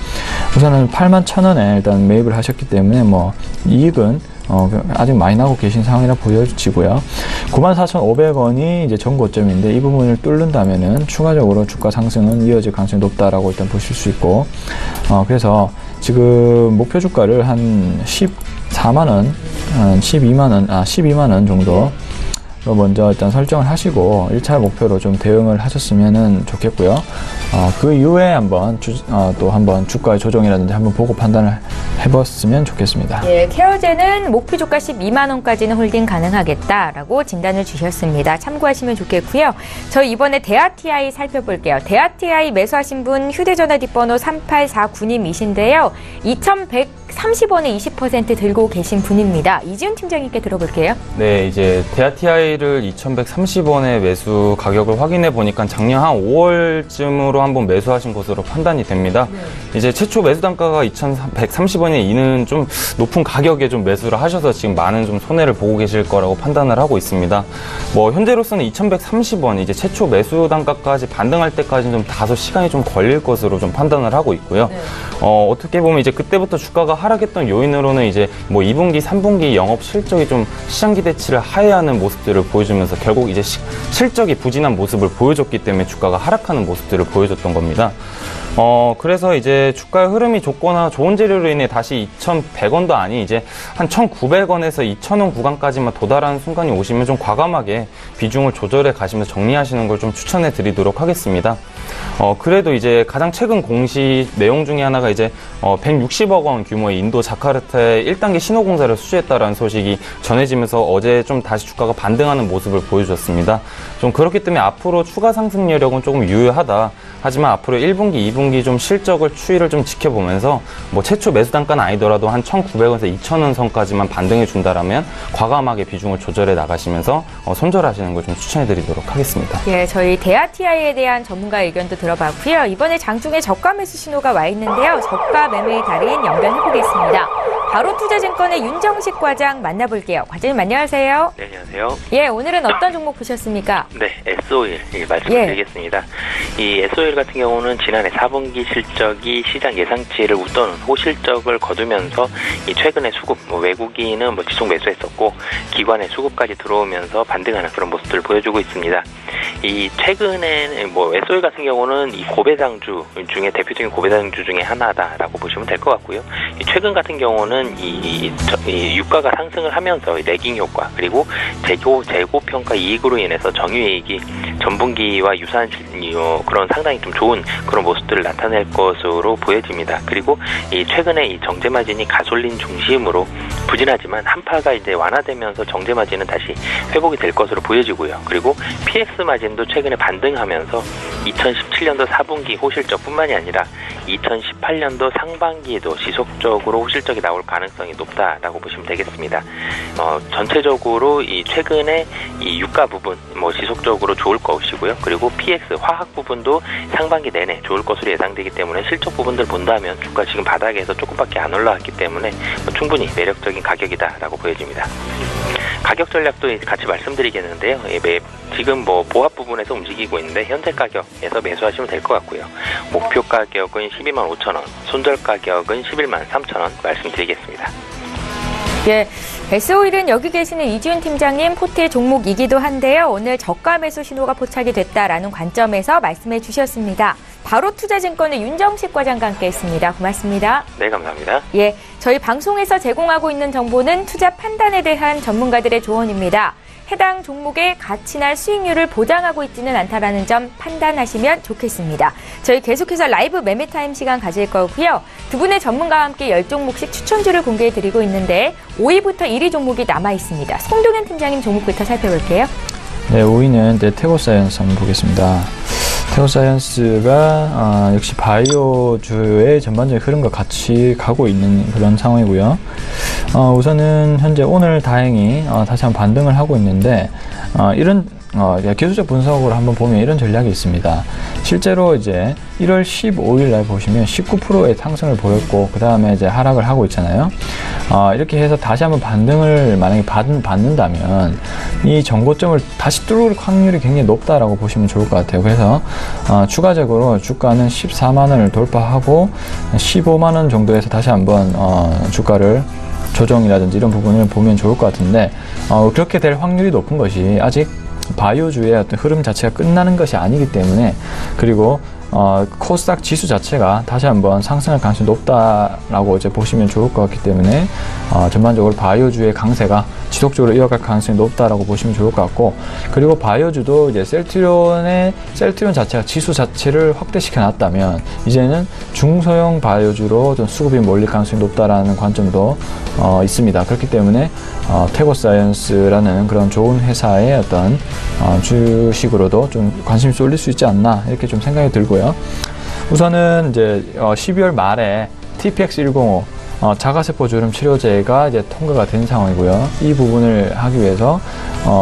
Speaker 3: 우선은 81,000원에 일단 매입을 하셨기 때문에 뭐 이익은 아직 많이 나고 계신 상황이라 보여지고요. 94,500원이 이제 전고점인데 이 부분을 뚫는다면은 추가적으로 주가 상승은 이어질 가능성이 높다라고 일단 보실 수 있고, 그래서 지금 목표 주가를 한 14만원, 12만원 정도 먼저 일단 설정을 하시고 1차 목표로 좀 대응을 하셨으면 좋겠고요. 그 이후에 또 한번 주가의 조정이라든지 한번 보고 판단을 해봤으면 좋겠습니다.
Speaker 1: 예, 케어젠은 목표 주가 12만 원까지는 홀딩 가능하겠다라고 진단을 주셨습니다. 참고하시면 좋겠고요. 저희 이번에 대아TI 살펴볼게요. 대아TI 매수하신 분 휴대전화 뒷번호 3849님이신데요. 2,130원에 20% 들고 계신 분입니다. 이지훈 팀장님께 들어볼게요.
Speaker 5: 네, 이제 대아TI를 2,130원의 매수 가격을 확인해 보니까 작년 한 5월쯤으로 한번 매수하신 것으로 판단이 됩니다. 네. 이제 최초 매수 단가가 2,130원에 이는 좀 높은 가격에 좀 매수를 하셔서 지금 많은 좀 손해를 보고 계실 거라고 판단을 하고 있습니다. 뭐 현재로서는 2,130원 이제 최초 매수 단가까지 반등할 때까지는 좀 다소 시간이 좀 걸릴 것으로 좀 판단을 하고 있고요. 네. 어떻게 보면 이제 그때부터 주가가 하락했던 요인으로는 이제 뭐 2분기, 3분기 영업 실적이 좀 시장 기대치를 하회하는 모습들을 보여주면서 결국 이제 실적이 부진한 모습을 보여줬기 때문에 주가가 하락하는 모습들을 보여줬던 겁니다. 그래서 이제 주가의 흐름이 좋거나 좋은 재료로 인해 다시 2,100원도 아닌 이제 한 1,900원에서 2,000원 구간까지만 도달하는 순간이 오시면 좀 과감하게 비중을 조절해 가시면서 정리하시는 걸 좀 추천해 드리도록 하겠습니다. 그래도 이제 가장 최근 공시 내용 중에 하나가 이제 160억 원 규모의 인도 자카르타의 1단계 신호공사를 수주했다라는 소식이 전해지면서 어제 좀 다시 주가가 반등한 반등하는 모습을 보여줬습니다. 좀 그렇기 때문에 앞으로 추가 상승 여력은 조금 유효하다. 하지만 앞으로 1분기, 2분기 좀 실적을 추이를 좀 지켜보면서 뭐 최초 매수 단가는 아니더라도 한 1,900원에서 2,000원 선까지만 반등해 준다라면 과감하게 비중을 조절해 나가시면서 손절하시는 걸 좀 추천해 드리도록 하겠습니다.
Speaker 1: 예, 저희 대아TI에 대한 전문가 의견도 들어봤고요. 이번에 장중에 저가 매수 신호가 와 있는데요. 저가 매매의 달인 연결해 보겠습니다. 바로투자증권의 윤정식 과장 만나볼게요. 과장님 안녕하세요.
Speaker 2: 네, 안녕하세요.
Speaker 1: 예, 오늘은 어떤 종목 보셨습니까?
Speaker 2: 네, S-오일 말씀드리겠습니다. 이 S-오일 같은 경우는 지난해 4분기 실적이 시장 예상치를 웃도는 호실적을 거두면서 이 최근에 수급, 외국인은 지속 매수했었고 기관의 수급까지 들어오면서 반등하는 그런 모습들을 보여주고 있습니다. 이 최근에 S-오일 같은 경우는 이 고배당주 중에 대표적인 고배당주 중에 하나다라고 보시면 될 것 같고요. 이 최근 같은 경우는 이 유가가 상승을 하면서 레깅 효과 그리고 재고평가 이익으로 인해서 정유이익이 전분기와 유사한 그런 상당히 좀 좋은 그런 모습들을 나타낼 것으로 보여집니다. 그리고 이 최근에 이 정제 마진이 가솔린 중심으로 부진하지만 한파가 이제 완화되면서 정제 마진은 다시 회복이 될 것으로 보여지고요. 그리고 PX 마진도 최근에 반등하면서 2017년도 4분기 호실적뿐만이 아니라 2018년도 상반기에도 지속적으로 호실적이 나올 가능성이 높다라고 보시면 되겠습니다. 전체적으로 이 최근에 이 유가 부분 지속적으로 좋을 것이고요. 그리고 PX 화학 부분도 상반기 내내 좋을 것으로 예상되기 때문에 실적 부분들 본다면 주가 지금 바닥에서 조금밖에 안 올라왔기 때문에 충분히 매력적인 가격이다라고 보여집니다. 가격 전략도 같이 말씀드리겠는데요. 지금 보합 부분에서 움직이고 있는데 현재 가격에서 매수하시면 될 것 같고요. 목표 가격은 125,000원, 손절 가격은 113,000원 말씀드리겠습니다.
Speaker 1: 예, S-오일은 여기 계시는 이지훈 팀장님 포트의 종목이기도 한데요. 오늘 저가 매수 신호가 포착이 됐다라는 관점에서 말씀해 주셨습니다. 바로투자증권의 윤정식 과장과 함께했습니다. 고맙습니다.
Speaker 2: 네, 감사합니다.
Speaker 1: 예, 저희 방송에서 제공하고 있는 정보는 투자 판단에 대한 전문가들의 조언입니다. 해당 종목의 가치나 수익률을 보장하고 있지는 않다라는 점 판단하시면 좋겠습니다. 저희 계속해서 라이브 매매타임 시간 가질 거고요. 두 분의 전문가와 함께 10종목씩 추천주를 공개해드리고 있는데 5위부터 1위 종목이 남아있습니다. 송동현 팀장님 종목부터 살펴볼게요.
Speaker 3: 네, 5위는 이제 태고사이언스 한번 보겠습니다. 태고사이언스가 역시 바이오주의 전반적인 흐름과 같이 가고 있는 그런 상황이고요. 우선은 현재 오늘 다행히 다시 한번 반등을 하고 있는데 이런 기술적 분석으로 한번 보면 이런 전략이 있습니다. 실제로 이제 1월 15일 날 보시면 19%의 상승을 보였고 그 다음에 이제 하락을 하고 있잖아요. 이렇게 해서 다시 한번 반등을 만약에 받는다면 이 정고점을 다시 뚫을 확률이 굉장히 높다라고 보시면 좋을 것 같아요. 그래서 추가적으로 주가는 14만 원을 돌파하고 15만 원 정도에서 다시 한번 주가를 조정이라든지 이런 부분을 보면 좋을 것 같은데 그렇게 될 확률이 높은 것이 아직 바이오주의 어떤 흐름 자체가 끝나는 것이 아니기 때문에 그리고 코스닥 지수 자체가 다시 한번 상승할 가능성이 높다라고 이제 보시면 좋을 것 같기 때문에 전반적으로 바이오주의 강세가 지속적으로 이어갈 가능성이 높다라고 보시면 좋을 것 같고 그리고 바이오주도 이제 셀트리온 자체가 지수 자체를 확대시켜 놨다면 이제는 중소형 바이오주로 좀 수급이 몰릴 가능성이 높다라는 관점도 있습니다. 그렇기 때문에 태고사이언스라는 그런 좋은 회사의 어떤 주식으로도 좀 관심이 쏠릴 수 있지 않나 이렇게 좀 생각이 들고요. 우선은 이제 12월 말에 TPX105 자가세포 주름 치료제가 이제 통과가 된 상황이고요. 이 부분을 하기 위해서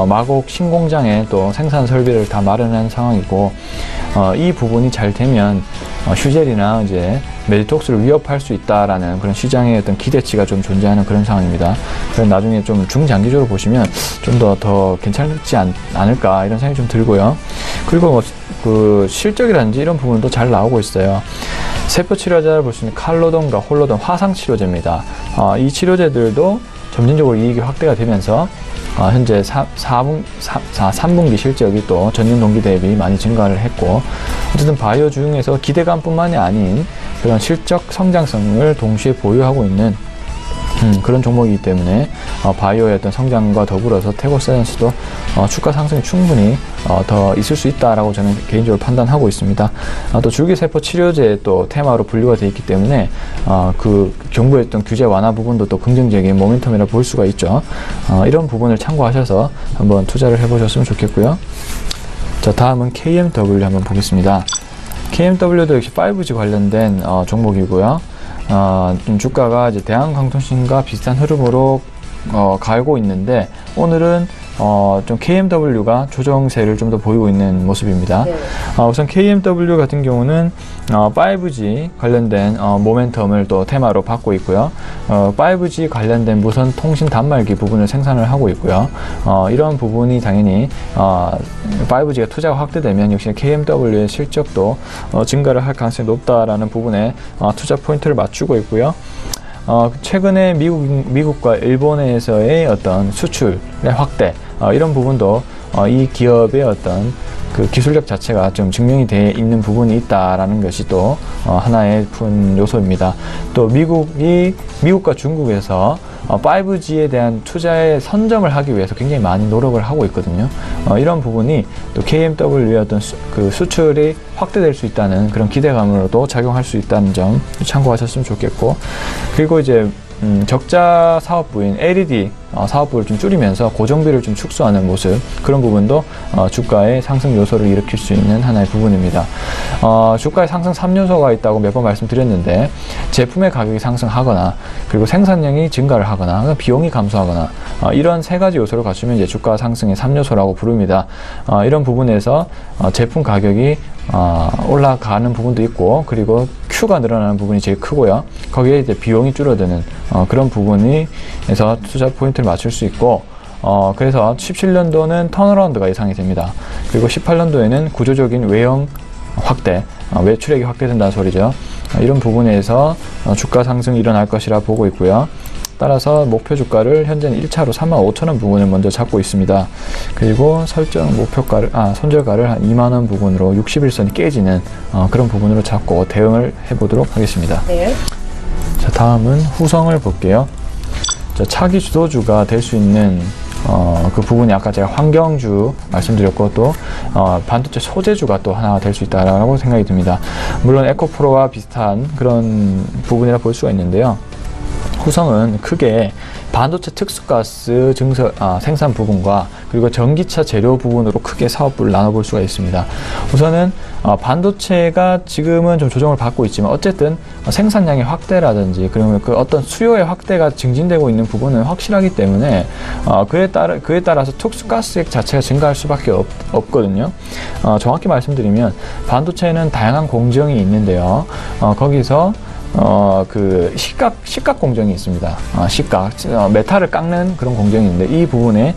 Speaker 3: 마곡 신공장에 또 생산 설비를 다 마련한 상황이고 이 부분이 잘 되면 휴젤이나 이제 메디톡스를 위협할 수 있다라는 그런 시장의 어떤 기대치가 좀 존재하는 그런 상황입니다. 그래서 나중에 좀 중장기적으로 보시면 좀 더 괜찮지 않을까 이런 생각이 좀 들고요. 그리고 그 실적이라든지 이런 부분도 잘 나오고 있어요. 세포 치료제를 볼 수 있는 칼로돈과 홀로돈 화상 치료제입니다. 이 치료제들도 점진적으로 이익이 확대가 되면서 현재 3분기 실적이 또 전년 동기 대비 많이 증가를 했고 어쨌든 바이오 중에서 기대감뿐만이 아닌 그런 실적 성장성을 동시에 보유하고 있는 그런 종목이기 때문에 바이오의 어떤 성장과 더불어서 태고사이언스도 주가 상승이 충분히 더 있을 수 있다라고 저는 개인적으로 판단하고 있습니다. 또 줄기세포 치료제 또 테마로 분류가 되어 있기 때문에 그 정부의 어떤 규제 완화 부분도 또 긍정적인 모멘텀이라 볼 수가 있죠. 이런 부분을 참고하셔서 한번 투자를 해보셨으면 좋겠고요. 자, 다음은 KMW 한번 보겠습니다. KMW도 역시 5G 관련된 종목이고요. 주가가 이제 대한강통신과 비슷한 흐름으로 가고 있는데 오늘은 좀 KMW가 조정세를 좀 더 보이고 있는 모습입니다.
Speaker 1: 네.
Speaker 3: 우선 KMW 같은 경우는 5G 관련된 모멘텀을 또 테마로 받고 있고요. 5G 관련된 무선 통신 단말기 부분을 생산을 하고 있고요. 이런 부분이 당연히 5G가 투자가 확대되면 역시 KMW의 실적도 증가를 할 가능성이 높다라는 부분에 투자 포인트를 맞추고 있고요. 최근에 미국과 일본에서의 어떤 수출의 확대, 이런 부분도 이 기업의 어떤 그 기술력 자체가 좀 증명이 돼 있는 부분이 있다라는 것이 또 하나의 큰 요소입니다. 또 미국과 중국에서 5G에 대한 투자에 선점을 하기 위해서 굉장히 많이 노력을 하고 있거든요. 이런 부분이 또 KMW의 어떤 그 수출이 확대될 수 있다는 그런 기대감으로도 작용할 수 있다는 점 참고하셨으면 좋겠고, 그리고 이제 적자 사업부인 LED 사업부를 좀 줄이면서 고정비를 좀 축소하는 모습, 그런 부분도 주가의 상승 요소를 일으킬 수 있는 하나의 부분입니다. 주가의 상승 3요소가 있다고 몇 번 말씀드렸는데, 제품의 가격이 상승하거나 그리고 생산량이 증가를 하거나 비용이 감소하거나 이런 세 가지 요소를 갖추면 이제 주가 상승의 3요소라고 부릅니다. 이런 부분에서 제품 가격이 올라가는 부분도 있고, 그리고 Q가 늘어나는 부분이 제일 크고요. 거기에 이제 비용이 줄어드는 그런 부분에서 투자 포인트를 맞출 수 있고, 그래서 17년도는 턴어라운드가 예상이 됩니다. 그리고 18년도에는 구조적인 외형 확대, 매출액이 확대된다는 소리죠. 이런 부분에서 주가 상승이 일어날 것이라 보고 있고요. 따라서 목표 주가를 현재는 1차로 35,000원 부분을 먼저 잡고 있습니다. 그리고 설정 목표가를, 손절가를 한 2만원 부분으로 60일선이 깨지는 그런 부분으로 잡고 대응을 해보도록 하겠습니다.
Speaker 1: 네.
Speaker 3: 자, 다음은 후성을 볼게요. 자, 차기 주도주가 될 수 있는 그 부분이 아까 제가 환경주 말씀드렸고, 또 반도체 소재주가 또 하나 될 수 있다라고 생각이 듭니다. 물론 에코프로와 비슷한 그런 부분이라 볼 수가 있는데요. 후성은 크게 반도체 특수가스 생산 부분과 그리고 전기차 재료 부분으로 크게 사업부를 나눠볼 수가 있습니다. 우선은 반도체가 지금은 좀 조정을 받고 있지만 어쨌든 생산량의 확대라든지 그러면 그 어떤 수요의 확대가 증진되고 있는 부분은 확실하기 때문에 그에 따라서 특수가스액 자체가 증가할 수밖에 없거든요. 정확히 말씀드리면 반도체에는 다양한 공정이 있는데요. 거기서 그 식각 공정이 있습니다. 메탈을 깎는 그런 공정이 있는데, 이 부분에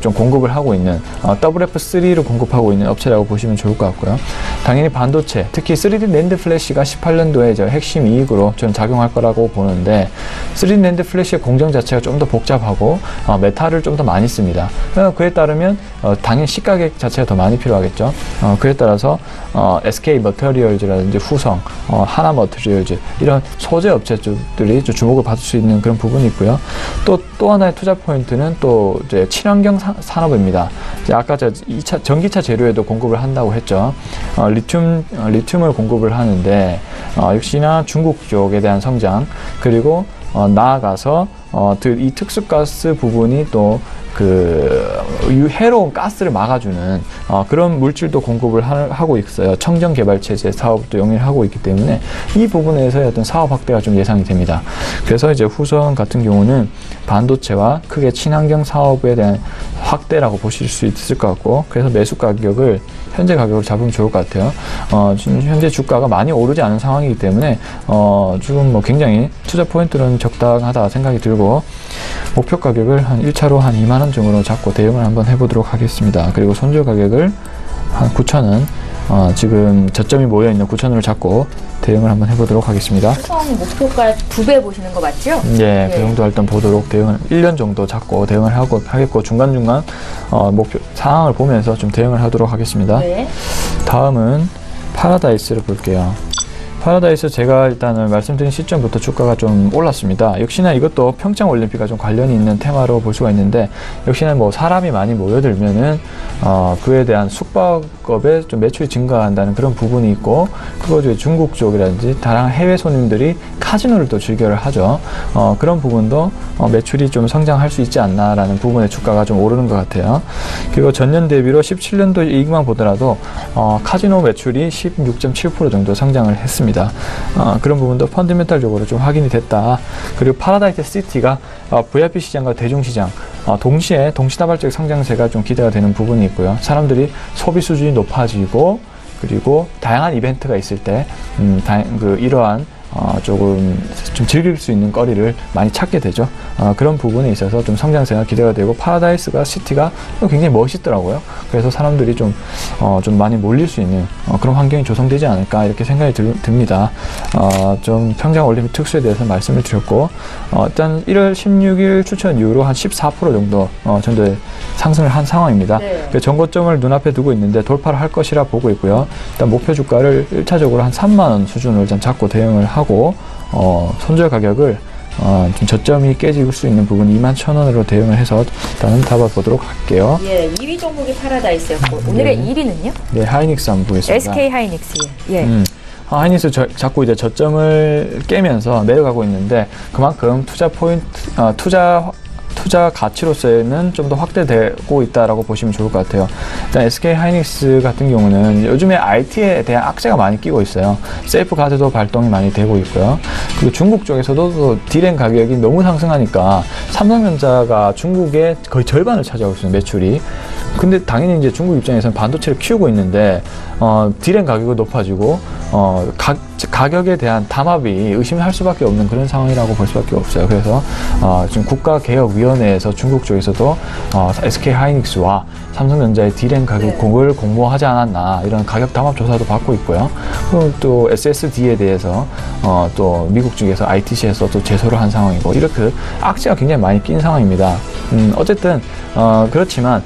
Speaker 3: 좀 공급을 하고 있는 WF3를 공급하고 있는 업체라고 보시면 좋을 것 같고요. 당연히 반도체, 특히 3D 낸드 플래시가 18년도에 핵심 이익으로 저는 작용할 거라고 보는데, 3D 낸드 플래시의 공정 자체가 좀 더 복잡하고 메탈을 좀 더 많이 씁니다. 그에 따르면 당연히 식가격 자체가 더 많이 필요하겠죠. 그에 따라서 SK 머터리얼즈라든지 후성, 하나 머터리얼즈, 이런 소재 업체들이 주목을 받을 수 있는 그런 부분이 있고요. 또 하나의 투자 포인트는 또 이제 친환경 산업입니다. 이제 아까 전기차 재료에도 공급을 한다고 했죠. 리튬을 공급을 하는데, 역시나 중국 쪽에 대한 성장, 그리고 나아가서 이 특수가스 부분이 또 해로운 가스를 막아주는 그런 물질도 공급을 하고 있어요. 청정개발체제 사업도 영위하고 있기 때문에 이 부분에서의 어떤 사업 확대가 좀 예상이 됩니다. 그래서 이제 후성 같은 경우는 반도체와 크게 친환경 사업에 대한 확대라고 보실 수 있을 것 같고, 그래서 매수 가격을 현재 가격으로 잡으면 좋을 것 같아요. 지금 현재 주가가 많이 오르지 않은 상황이기 때문에 지금 굉장히 투자 포인트는 적당하다 생각이 들고, 목표 가격을 한 1차로 한 2만원 정도로 잡고 대응을 한번 해보도록 하겠습니다. 그리고 손절 가격을 한 9,000원, 지금 저점이 모여있는 9,000원을 잡고 대응을 한번 해보도록 하겠습니다.
Speaker 1: 후성 목표가 2배 보시는 거 맞죠?
Speaker 3: 네, 그 정도 일단 보도록 대응을 1년 정도 잡고 대응을 하겠고, 중간중간 목표 상황을 보면서 좀 대응을 하도록 하겠습니다.
Speaker 1: 네.
Speaker 3: 다음은 파라다이스를 볼게요. 파라다이스 제가 일단은 말씀드린 시점부터 주가가 좀 올랐습니다. 역시나 이것도 평창 올림픽과 좀 관련이 있는 테마로 볼 수가 있는데, 역시나 뭐 사람이 많이 모여들면은 그에 대한 숙박업에 좀 매출이 증가한다는 그런 부분이 있고, 그거 중에 중국 쪽이라든지 다양한 해외 손님들이 카지노를 또 즐겨를 하죠. 그런 부분도 매출이 좀 성장할 수 있지 않나라는 부분에 주가가 좀 오르는 것 같아요. 그리고 전년 대비로 17년도 이익만 보더라도 카지노 매출이 16.7% 정도 성장을 했습니다. 그런 부분도 펀드멘탈적으로 좀 확인이 됐다. 그리고 파라다이스 시티가 VIP 시장과 대중시장 동시에 동시다발적 성장세가 좀 기대가 되는 부분이 있고요. 사람들이 소비 수준이 높아지고, 그리고 다양한 이벤트가 있을 때 이러한 조금 좀 즐길 수 있는 거리를 많이 찾게 되죠. 그런 부분에 있어서 좀 성장세가 기대가 되고, 파라다이스가 시티가 굉장히 멋있더라고요. 그래서 사람들이 좀 많이 몰릴 수 있는 그런 환경이 조성되지 않을까 이렇게 생각이 듭니다. 좀 평창 올림픽 특수에 대해서 말씀을 드렸고, 일단 1월 16일 추천 이후로 한 14% 정도 정도의 상승을 한 상황입니다. 네. 전고점을 눈앞에 두고 있는데 돌파를 할 것이라 보고 있고요. 일단 목표 주가를 1차적으로 한 3만원 수준으로 일단 잡고 대응을 하고, 손절 가격을 좀 저점이 깨질 수 있는 부분 21,000원으로 대응을 해서 일단은 잡아보도록 할게요.
Speaker 1: 예, 2위 종목이 파라다이스였고, 오늘의 1위는요?
Speaker 3: 네, 하이닉스 한번 보겠습니다.
Speaker 1: SK 하이닉스. 예.
Speaker 3: 하이닉스 자꾸 이제 저점을 깨면서 내려가고 있는데, 그만큼 투자 포인트, 투자 가치로서는 좀 더 확대되고 있다라고 보시면 좋을 것 같아요. 일단 SK 하이닉스 같은 경우는 요즘에 IT에 대한 악재가 많이 끼고 있어요. 세이프 가드도 발동이 많이 되고 있고요. 그리고 중국 쪽에서도 또 D램 가격이 너무 상승하니까 삼성전자가 중국의 거의 절반을 차지하고 있어요, 매출이. 근데 당연히 이제 중국 입장에서는 반도체를 키우고 있는데 D램 가격이 높아지고 가격에 대한 담합이 의심할 수밖에 없는 그런 상황이라고 볼 수밖에 없어요. 그래서 지금 국가개혁위원회에서 중국 쪽에서도 SK 하이닉스와 삼성전자의 D램 가격을 공모하지 않았나, 이런 가격 담합 조사도 받고 있고요. 그리고 또 SSD에 대해서 또 미국 측에서 ITC에서 또 제소를 한 상황이고, 이렇게 악재가 굉장히 많이 낀 상황입니다. 어쨌든 그렇지만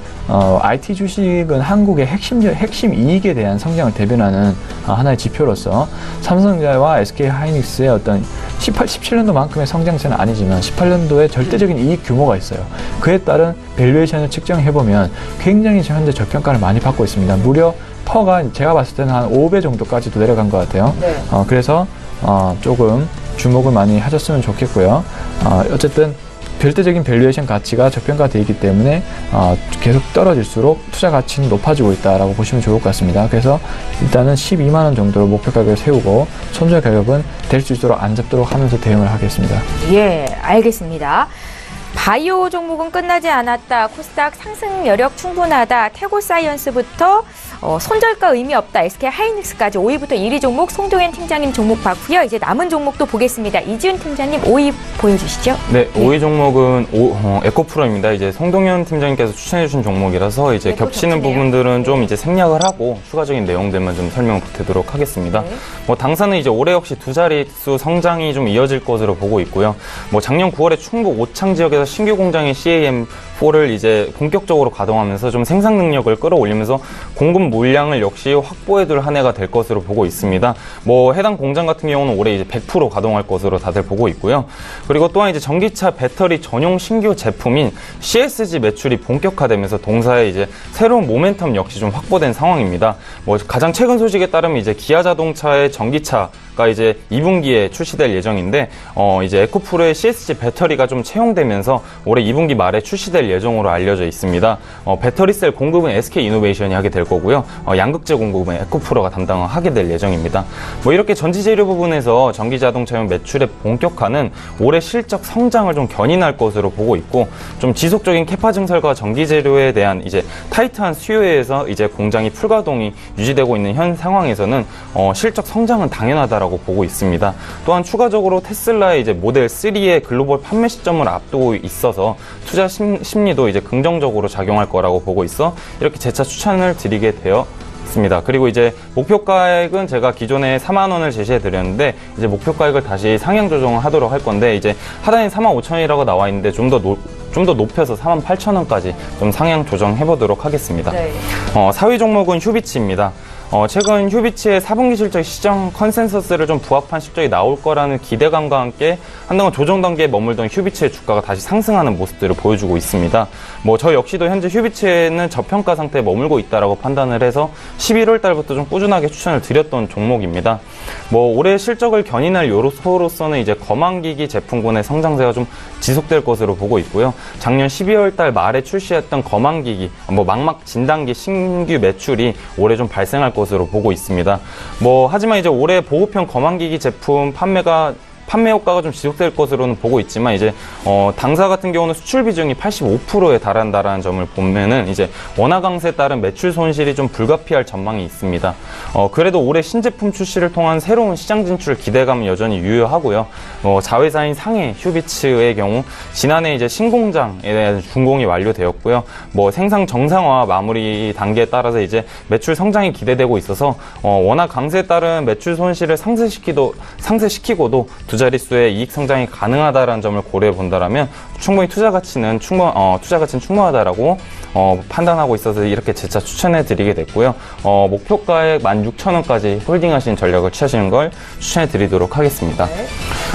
Speaker 3: IT 주식은 한국의 핵심 이익에 대한 성장을 대변하는 하나의 지표로서 삼성전자와 SK 하이닉스의 어떤 17년도만큼의 성장세는 아니지만 18년도에 절대적인 이익 규모가 있어요. 그에 따른 밸류에이션을 측정해보면 굉장히 현재 저평가를 많이 받고 있습니다. 무려 퍼가 제가 봤을 때는 한 5배 정도까지도 내려간 것 같아요. 네. 그래서 조금 주목을 많이 하셨으면 좋겠고요. 어쨌든 별대적인 밸류에이션 가치가 저평가되어 있기 때문에 계속 떨어질수록 투자 가치는 높아지고 있다라고 보시면 좋을 것 같습니다. 그래서 일단은 12만원 정도로 목표 가격을 세우고, 손절 가격은 될 수 있도록 안 잡도록 하면서 대응을 하겠습니다. 예,
Speaker 1: 알겠습니다. 바이오 종목은 끝나지 않았다. 코스닥 상승 여력 충분하다. 태고사이언스부터 손절가 의미 없다. SK 하이닉스까지 5위부터 1위 종목 송종현 팀장님 종목 봤고요. 이제 남은 종목도 보겠습니다. 이지훈 팀장님 5위 보여주시죠.
Speaker 5: 네, 5위 종목은 에코프로입니다. 이제 송동현 팀장님께서 추천해주신 종목이라서 이제 겹치는 부분들은 좀 이제 생략을 하고 추가적인 내용들만 좀 설명을 보태도록 하겠습니다. 뭐 당사는 이제 올해 역시 두 자릿수 성장이 좀 이어질 것으로 보고 있고요. 뭐 작년 9월에 충북 오창 지역에서 신규 공장인 CAM4를 이제 본격적으로 가동하면서 좀 생산 능력을 끌어올리면서 공급 물량을 역시 확보해둘 한 해가 될 것으로 보고 있습니다. 뭐 해당 공장 같은 경우는 올해 이제 100% 가동할 것으로 다들 보고 있고요. 그리고 또한 이제 전기차 배터리 전용 신규 제품인 CSG 매출이 본격화되면서 동사의 이제 새로운 모멘텀 역시 좀 확보된 상황입니다. 뭐 가장 최근 소식에 따르면 이제 기아 자동차의 전기차가 이제 2분기에 출시될 예정인데 이제 에코프로의 CSG 배터리가 좀 채용되면서 올해 2분기 말에 출시될 예정으로 알려져 있습니다. 배터리셀 공급은 SK이노베이션이 하게 될 거고요. 양극재 공급은 에코프로가 담당을 하게 될 예정입니다. 뭐 이렇게 전지재료 부분에서 전기자동차용 매출의 본격화는 올해 실적 성장을 좀 견인할 것으로 보고 있고, 좀 지속적인 캐파 증설과 전기재료에 대한 이제 타이트한 수요에 의해서 이제 공장이 풀가동이 유지되고 있는 현 상황에서는 실적 성장은 당연하다라고 보고 있습니다. 또한 추가적으로 테슬라의 이제 모델 3의 글로벌 판매 시점을 앞두고 있어서 투자 심리도 이제 긍정적으로 작용할 거라고 보고 있어 이렇게 재차 추천을 드리게 되었습니다. 그리고 이제 목표가액은 제가 기존에 4만 원을 제시해 드렸는데 이제 목표가액을 다시 상향 조정을 하도록 할 건데, 이제 하단에 45,000원이라고 나와 있는데 좀 더 높여서 48,000원까지 좀 상향 조정해 보도록 하겠습니다. 네. 4위 종목은 휴비치입니다. 최근 휴비츠의 4분기 실적 시장 컨센서스를 좀 부합한 실적이 나올 거라는 기대감과 함께 한동안 조정 단계에 머물던 휴비츠의 주가가 다시 상승하는 모습들을 보여주고 있습니다. 저 역시도 현재 휴비츠에는 저평가 상태에 머물고 있다라고 판단을 해서 11월 달부터 좀 꾸준하게 추천을 드렸던 종목입니다. 올해 실적을 견인할 요소로서는 이제 거망기기 제품군의 성장세가 좀 지속될 것으로 보고 있고요. 작년 12월 달 말에 출시했던 거망기기, 망막 진단기 신규 매출이 올해 좀 발생할 것으로 보고 있습니다. 하지만 이제 올해 보호편 거망기기 제품 판매 효과가 좀 지속될 것으로는 보고 있지만 이제 당사 같은 경우는 수출 비중이 85%에 달한다라는 점을 보면은 이제 원화 강세에 따른 매출 손실이 좀 불가피할 전망이 있습니다. 그래도 올해 신제품 출시를 통한 새로운 시장 진출 기대감은 여전히 유효하고요. 자회사인 상해 휴비츠의 경우 지난해 이제 신공장에 대한 준공이 완료되었고요. 생산 정상화 마무리 단계에 따라서 이제 매출 성장이 기대되고 있어서 원화 강세에 따른 매출 손실을 상쇄시키고도 두 자릿수의 이익 성장이 가능하다라는 점을 고려해 본다라면 충분히 투자 가치는 충분하다라고 판단하고 있어서 이렇게 재차 추천해 드리게 됐고요. 목표가액 16,000원까지 홀딩하신 전략을 취하시는 걸 추천해 드리도록 하겠습니다.
Speaker 1: 네.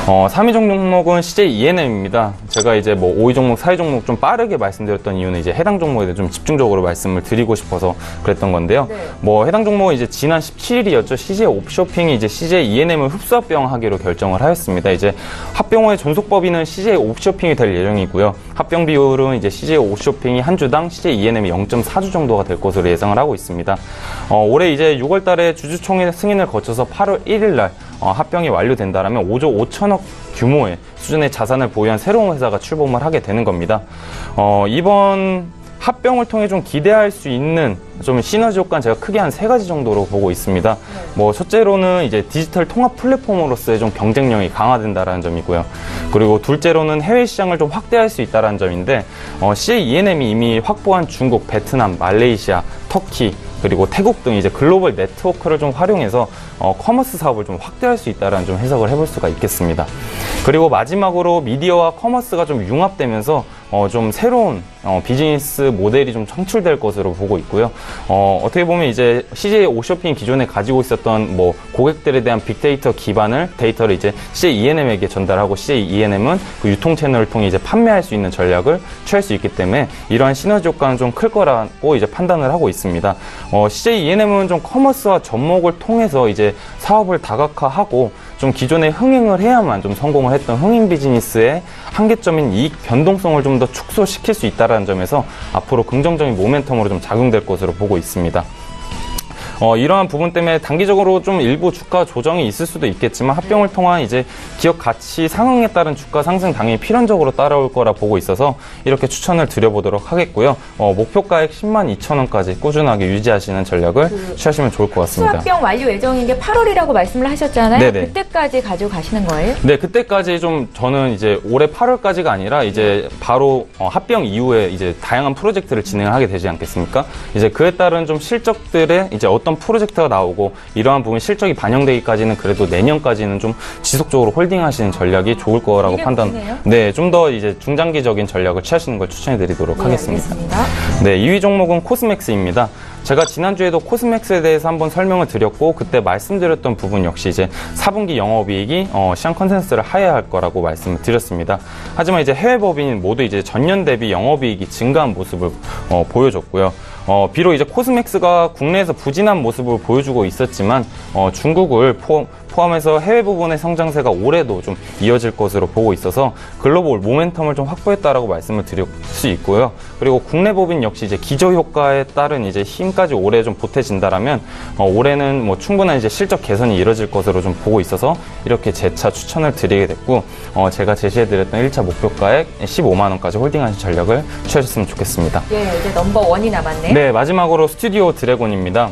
Speaker 5: 3위 종목은 CJ ENM입니다. 제가 이제 5위 종목, 4위 종목 좀 빠르게 말씀드렸던 이유는 이제 해당 종목에 대해 좀 집중적으로 말씀을 드리고 싶어서 그랬던 건데요.
Speaker 1: 네.
Speaker 5: 해당 종목은 이제 지난 17일이었죠. CJ 옵쇼핑이 이제 CJ ENM을 흡수 합병하기로 결정을 하였습니다. 이제 합병 후에 존속법인은 CJ 옵쇼핑이 될 예정이고요. 합병 비율은 이제 CJ 옵쇼핑이 한 주당 CJ ENM이 0.4주 정도가 될 것으로 예상을 하고 있습니다. 올해 이제 6월 달에 주주총회 승인을 거쳐서 8월 1일 날 합병이 완료된다라면 5조 5천억 규모의 수준의 자산을 보유한 새로운 회사가 출범을 하게 되는 겁니다. 이번 합병을 통해 좀 기대할 수 있는 좀 시너지 효과는 제가 크게 한 3가지 정도로 보고 있습니다. 첫째로는 이제 디지털 통합 플랫폼으로서의 좀 경쟁력이 강화된다라는 점이고요. 그리고 둘째로는 해외 시장을 좀 확대할 수 있다라는 점인데, CJ ENM이 이미 확보한 중국, 베트남, 말레이시아, 터키, 그리고 태국 등 이제 글로벌 네트워크를 좀 활용해서 커머스 사업을 좀 확대할 수 있다라는 좀 해석을 해볼 수가 있겠습니다. 그리고 마지막으로 미디어와 커머스가 좀 융합되면서 좀 새로운 비즈니스 모델이 좀 창출될 것으로 보고 있고요. 어떻게 보면 이제 CJ 옵쇼핑이 기존에 가지고 있었던 고객들에 대한 빅데이터 기반을 데이터를 이제 CJ ENM에게 전달하고 CJ ENM은 그 유통 채널을 통해 이제 판매할 수 있는 전략을 취할 수 있기 때문에 이러한 시너지 효과는 좀 클 거라고 이제 판단을 하고 있습니다. CJ ENM은 좀 커머스와 접목을 통해서 이제 사업을 다각화하고 좀 기존에 흥행을 해야만 좀 성공을 했던 흥행 비즈니스의 한계점인 이익 변동성을 좀 더 축소시킬 수 있다는 점에서 앞으로 긍정적인 모멘텀으로 좀 작용될 것으로 보고 있습니다. 이러한 부분 때문에 단기적으로 좀 일부 주가 조정이 있을 수도 있겠지만 합병을 통한 이제 기업 가치 상승에 따른 주가 상승 당연히 필연적으로 따라올 거라 보고 있어서 이렇게 추천을 드려보도록 하겠고요. 목표가액 102,000원까지 꾸준하게 유지하시는 전략을 취하시면 좋을 것 같습니다.
Speaker 1: 합병 완료 예정인 게 8월이라고 말씀을 하셨잖아요.
Speaker 5: 네네.
Speaker 1: 그때까지 가지고 가시는 거예요?
Speaker 5: 네, 그때까지 좀 저는 이제 올해 8월까지가 아니라 이제 바로 합병 이후에 이제 다양한 프로젝트를 진행을 하게 되지 않겠습니까? 이제 그에 따른 좀 실적들의 이제 어떤 프로젝트가 나오고 이러한 부분 실적이 반영되기까지는 그래도 내년까지는 좀 지속적으로 홀딩하시는 전략이 좋을 거라고 판단. 네, 좀 더 이제 중장기적인 전략을 취하시는 걸 추천해드리도록 하겠습니다.
Speaker 1: 알겠습니다.
Speaker 5: 네, 2위 종목은 코스맥스입니다. 제가 지난주에도 코스맥스에 대해서 한번 설명을 드렸고 그때 말씀드렸던 부분 역시 이제 4분기 영업이익이 시장 컨센서스를 하회할 거라고 말씀을 드렸습니다. 하지만 이제 해외 법인 모두 이제 전년 대비 영업이익이 증가한 모습을 보여줬고요. 비록 이제 코스맥스가 국내에서 부진한 모습을 보여주고 있었지만 중국을 포함해서 해외 부분의 성장세가 올해도 좀 이어질 것으로 보고 있어서 글로벌 모멘텀을 좀 확보했다라고 말씀을 드릴 수 있고요. 그리고 국내 법인 역시 이제 기저 효과에 따른 이제 힘까지 올해 좀 보태진다라면 올해는 충분한 이제 실적 개선이 이뤄질 것으로 좀 보고 있어서 이렇게 재차 추천을 드리게 됐고 제가 제시해드렸던 1차 목표가액 15만 원까지 홀딩하신 전략을 취하셨으면 좋겠습니다.
Speaker 1: 예, 이제 넘버1이 남았네요.
Speaker 5: 네, 마지막으로 스튜디오 드래곤입니다.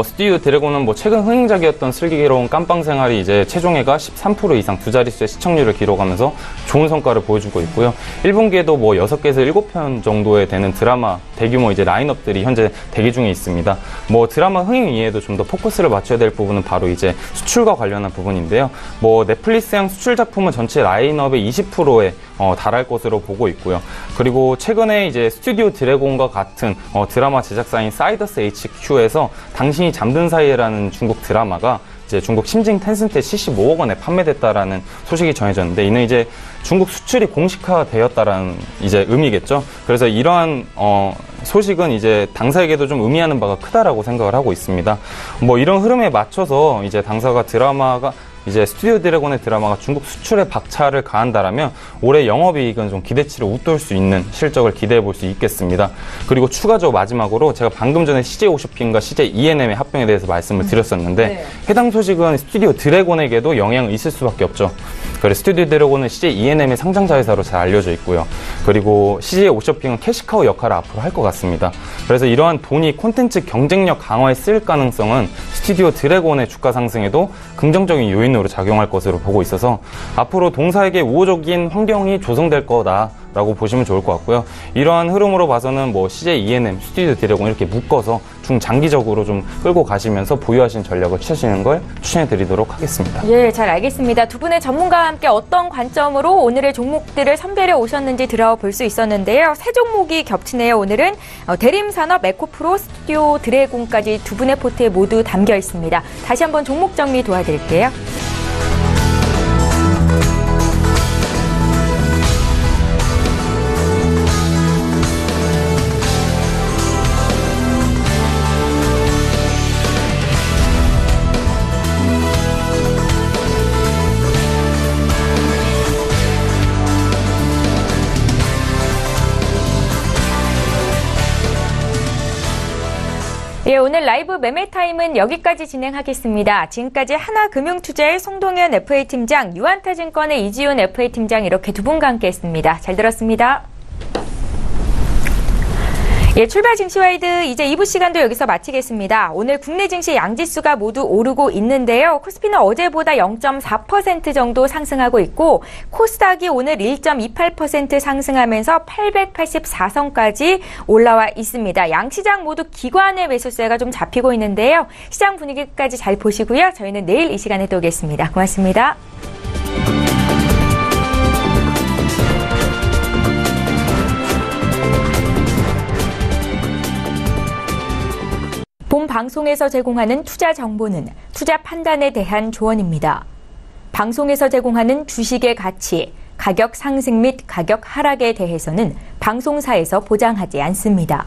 Speaker 5: 스튜디오 드래곤은 최근 흥행작이었던 슬기로운 깜빵 생활이 이제 최종회가 13% 이상 두 자릿수의 시청률을 기록하면서 좋은 성과를 보여주고 있고요. 1분기에도 6개에서 7편 정도에 되는 드라마 대규모 이제 라인업들이 현재 대기 중에 있습니다. 드라마 흥행 이외에도 좀 더 포커스를 맞춰야 될 부분은 바로 이제 수출과 관련한 부분인데요. 넷플릭스향 수출 작품은 전체 라인업의 20%에 달할 것으로 보고 있고요. 그리고 최근에 이제 스튜디오 드래곤과 같은 드라마 제작사인 사이더스 HQ에서 당시 당신이 잠든 사이에라는 중국 드라마가 이제 중국 심징 텐센트에 75억 원에 판매됐다라는 소식이 전해졌는데, 이는 이제 중국 수출이 공식화되었다라는 이제 의미겠죠. 그래서 이러한 소식은 이제 당사에게도 좀 의미하는 바가 크다라고 생각을 하고 있습니다. 뭐 이런 흐름에 맞춰서 이제 당사가 드라마가 이제 스튜디오 드래곤의 드라마가 중국 수출에 박차를 가한다라면 올해 영업이익은 좀 기대치를 웃돌 수 있는 실적을 기대해 볼 수 있겠습니다. 그리고 추가적으로 마지막으로 제가 방금 전에 CJ 오쇼핑과 CJ E&M의 합병에 대해서 말씀을 드렸었는데
Speaker 1: 네.
Speaker 5: 해당 소식은 스튜디오 드래곤에게도 영향이 있을 수밖에 없죠. 그래서 스튜디오 드래곤은 CJ E&M의 상장자 회사로 잘 알려져 있고요. 그리고 CJ 오쇼핑은 캐시카우 역할을 앞으로 할 것 같습니다. 그래서 이러한 돈이 콘텐츠 경쟁력 강화에 쓰일 가능성은 스튜디오 드래곤의 주가 상승에도 긍정적인 요인으로 작용할 것으로 보고 있어서 앞으로 동사에게 우호적인 환경이 조성될 거다라고 보시면 좋을 것 같고요. 이러한 흐름으로 봐서는 뭐 CJ E&M, 스튜디오 드래곤 이렇게 묶어서 중장기적으로 좀 끌고 가시면서 보유하신 전략을 취하시는 걸 추천해 드리도록 하겠습니다.
Speaker 1: 예, 잘 알겠습니다. 두 분의 전문가와 함께 어떤 관점으로 오늘의 종목들을 선별해 오셨는지 들어볼 수 있었는데요. 세 종목이 겹치네요. 오늘은 대림산업, 에코프로, 스튜디오 드래곤까지 두 분의 포트에 모두 담겨 있습니다. 다시 한번 종목 정리 도와드릴게요. 예, 오늘 라이브 매매타임은 여기까지 진행하겠습니다. 지금까지 하나금융투자의 송동현 FA팀장, 유한타증권의 이지훈 FA팀장 이렇게 두 분과 함께했습니다. 잘 들었습니다. 예, 출발 증시와이드 이제 2부 시간도 여기서 마치겠습니다. 오늘 국내 증시 양지수가 모두 오르고 있는데요. 코스피는 어제보다 0.4% 정도 상승하고 있고 코스닥이 오늘 1.28% 상승하면서 884선까지 올라와 있습니다. 양시장 모두 기관의 매수세가 좀 잡히고 있는데요. 시장 분위기까지 잘 보시고요. 저희는 내일 이 시간에 또 오겠습니다. 고맙습니다. 본 방송에서 제공하는 투자 정보는 투자 판단에 대한 조언입니다. 방송에서 제공하는 주식의 가치, 가격 상승 및 가격 하락에 대해서는 방송사에서 보장하지 않습니다.